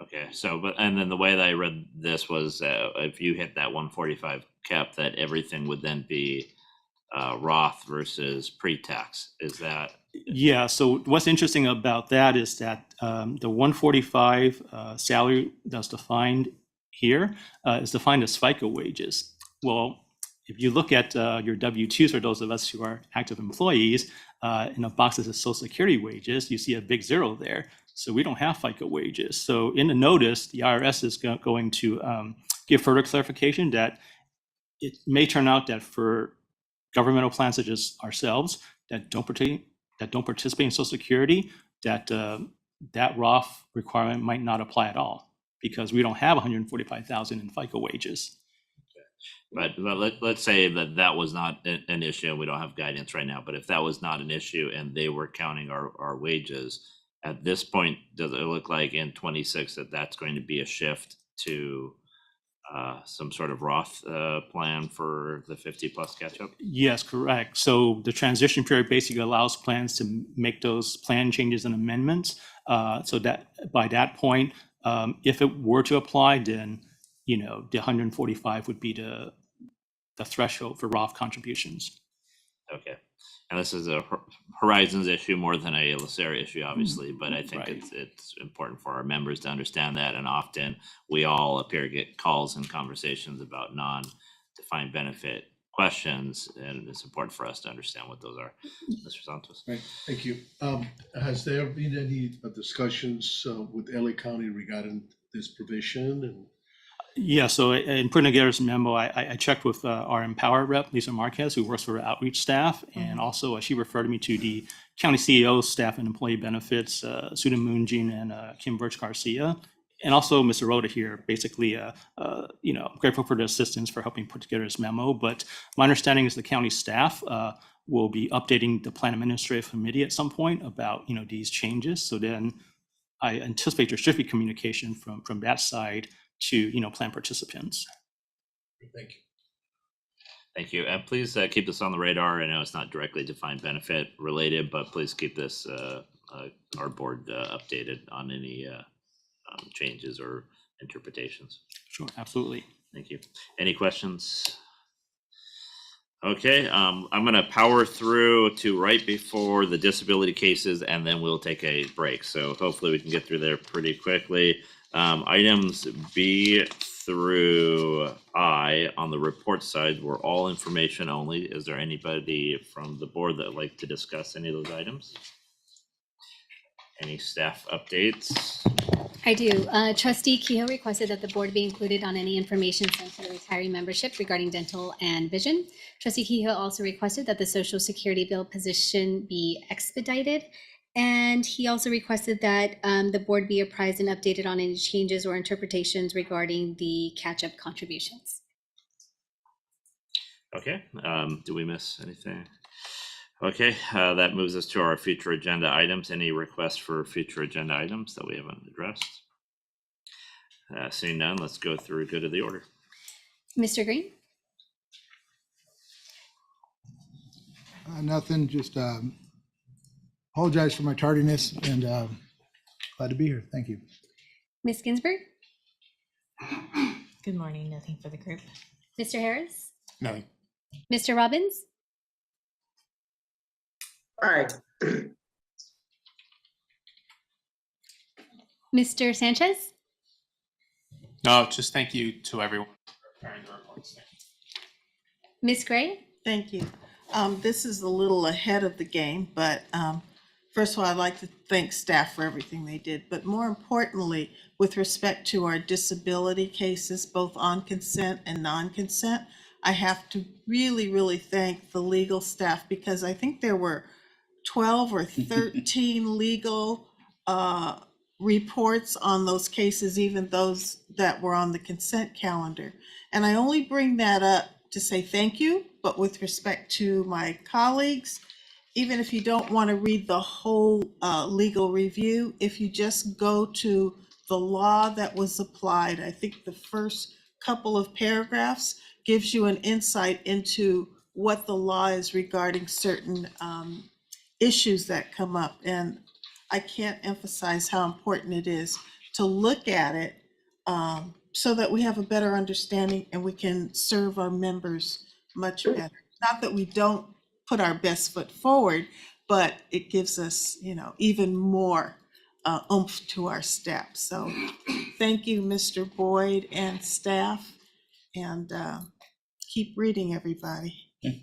Okay, so and then the way that I read this was if you hit that 145 cap, that everything would then be Roth versus pre-tax. Is that? Yeah, so what's interesting about that is that the 145 salary that's defined here is defined as FICA wages. Well, if you look at your W-2s for those of us who are active employees, in a box that says Social Security wages, you see a big 0 there. So we don't have FICA wages. So in the notice, the IRS is going to give further clarification that it may turn out that for governmental plans such as ourselves that don't participate in Social Security, that Roth requirement might not apply at all because we don't have 145,000 in FICA wages. But let's say that was not an issue, and we don't have guidance right now, but if that was not an issue and they were counting our wages, at this point, does it look like in 26 that that's going to be a shift to some sort of Roth plan for the 50 plus catch-up? Yes, correct. So the transition period basically allows plans to make those plan changes and amendments. So that by that point, if it were to apply, then the 145 would be the threshold for Roth contributions. Okay, and this is a Horizons issue more than a LACERA issue, obviously, but I think it's important for our members to understand that. And often we all appear to get calls and conversations about non-defined benefit questions, and it's important for us to understand what those are. Mr. Santos. Right, thank you. Has there been any discussions with LA County regarding this provision? And yeah, so in putting together this memo, I checked with our Empower rep, Lisa Marquez, who works for outreach staff, and also she referred me to the county CEO, staff and employee benefits, Sudan Moonjin and Kim Birch Garcia, and also Mr. Rhoda here. Basically, grateful for the assistance for helping put together this memo. But my understanding is the county staff will be updating the plan administrative committee at some point about these changes. So then I anticipate there should be communication from that side to plan participants. Thank you. Thank you, and please keep this on the radar. I know it's not directly defined benefit related, but please keep this our board updated on any changes or interpretations. Sure, absolutely. Thank you. Any questions? Okay, I'm going to power through to right before the disability cases, and then we'll take a break. So hopefully we can get through there pretty quickly. Items B through I on the report side were all information only. Is there anybody from the board that would like to discuss any of those items? Any staff updates? I do. Trustee Kehoe requested that the board be included on any information sent to the retiree membership regarding dental and vision. Trustee Kehoe also requested that the Social Security bill position be expedited. And he also requested that the board be apprised and updated on any changes or interpretations regarding the catch-up contributions. Okay, do we miss anything? Okay, that moves us to our future agenda items. Any requests for future agenda items that we haven't addressed? Seeing none, let's go through good of the order. Mr. Green? Nothing, just apologize for my tardiness and glad to be here. Thank you. Ms. Ginsburg? Good morning. Nothing for the group. Mr. Harris? No. Mr. Robbins? Aye. Mr. Sanchez? No, just thank you to everyone for preparing the reports. Ms. Gray? Thank you. This is a little ahead of the game, but first of all, I'd like to thank staff for everything they did. But more importantly, with respect to our disability cases, both on consent and non-consent, I have to really, really thank the legal staff because I think there were 12 or 13 legal reports on those cases, even those that were on the consent calendar. And I only bring that up to say thank you, but with respect to my colleagues, even if you don't want to read the whole legal review, if you just go to the law that was applied, I think the first couple of paragraphs gives you an insight into what the law is regarding certain issues that come up. And I can't emphasize how important it is to look at it so that we have a better understanding and we can serve our members much better. Not that we don't put our best foot forward, but it gives us, even more oomph to our step. So thank you, Mr. Boyd and staff, and keep reading, everybody.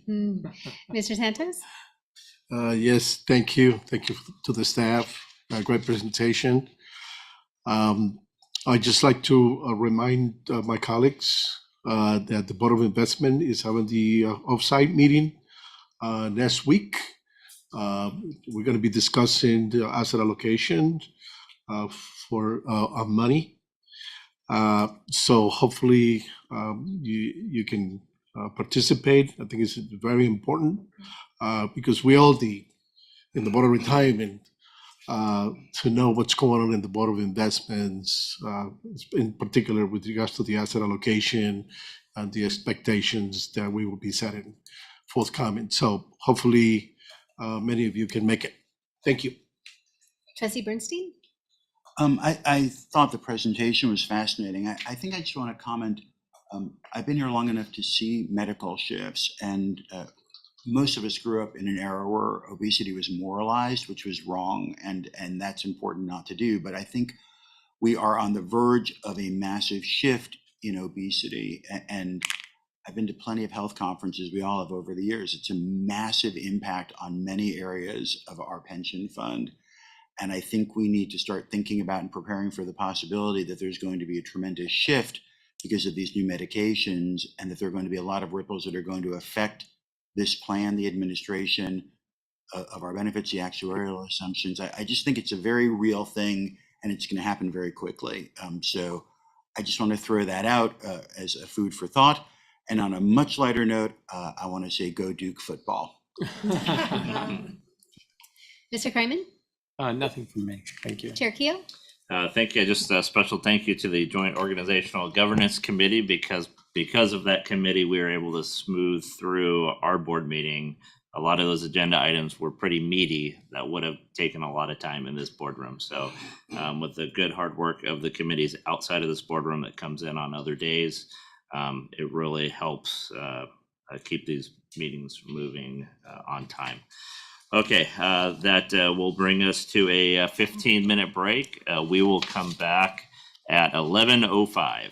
Mr. Santos? Yes, thank you. Thank you to the staff. Great presentation. I'd just like to remind my colleagues that the Board of Investment is having the offsite meeting next week. We're going to be discussing the asset allocation for money. So hopefully you can participate. I think it's very important because we all need in the Board of Retirement to know what's going on in the Board of Investments, in particular with regards to the asset allocation and the expectations that we will be setting forthcoming. So hopefully many of you can make it. Thank you. Trustee Bernstein? I thought the presentation was fascinating. I think I just want to comment. I've been here long enough to see medical shifts, and most of us grew up in an era where obesity was moralized, which was wrong, and that's important not to do. But I think we are on the verge of a massive shift in obesity. And I've been to plenty of health conferences, we all have over the years. It's a massive impact on many areas of our pension fund. And I think we need to start thinking about and preparing for the possibility that there's going to be a tremendous shift because of these new medications, and that there are going to be a lot of ripples that are going to affect this plan, the administration of our benefits, the actuarial assumptions. I just think it's a very real thing, and it's going to happen very quickly. So I just want to throw that out as a food for thought. And on a much lighter note, I want to say go Duke football. Mr. Kryman? Nothing from me. Thank you. Chair Keogh? Thank you. Just a special thank you to the Joint Organizational Governance Committee because of that committee, we were able to smooth through our board meeting. A lot of those agenda items were pretty meaty that would have taken a lot of time in this boardroom. So with the good hard work of the committees outside of this boardroom that comes in on other days, it really helps keep these meetings moving on time. Okay, that will bring us to a 15-minute break. We will come back at 11:05.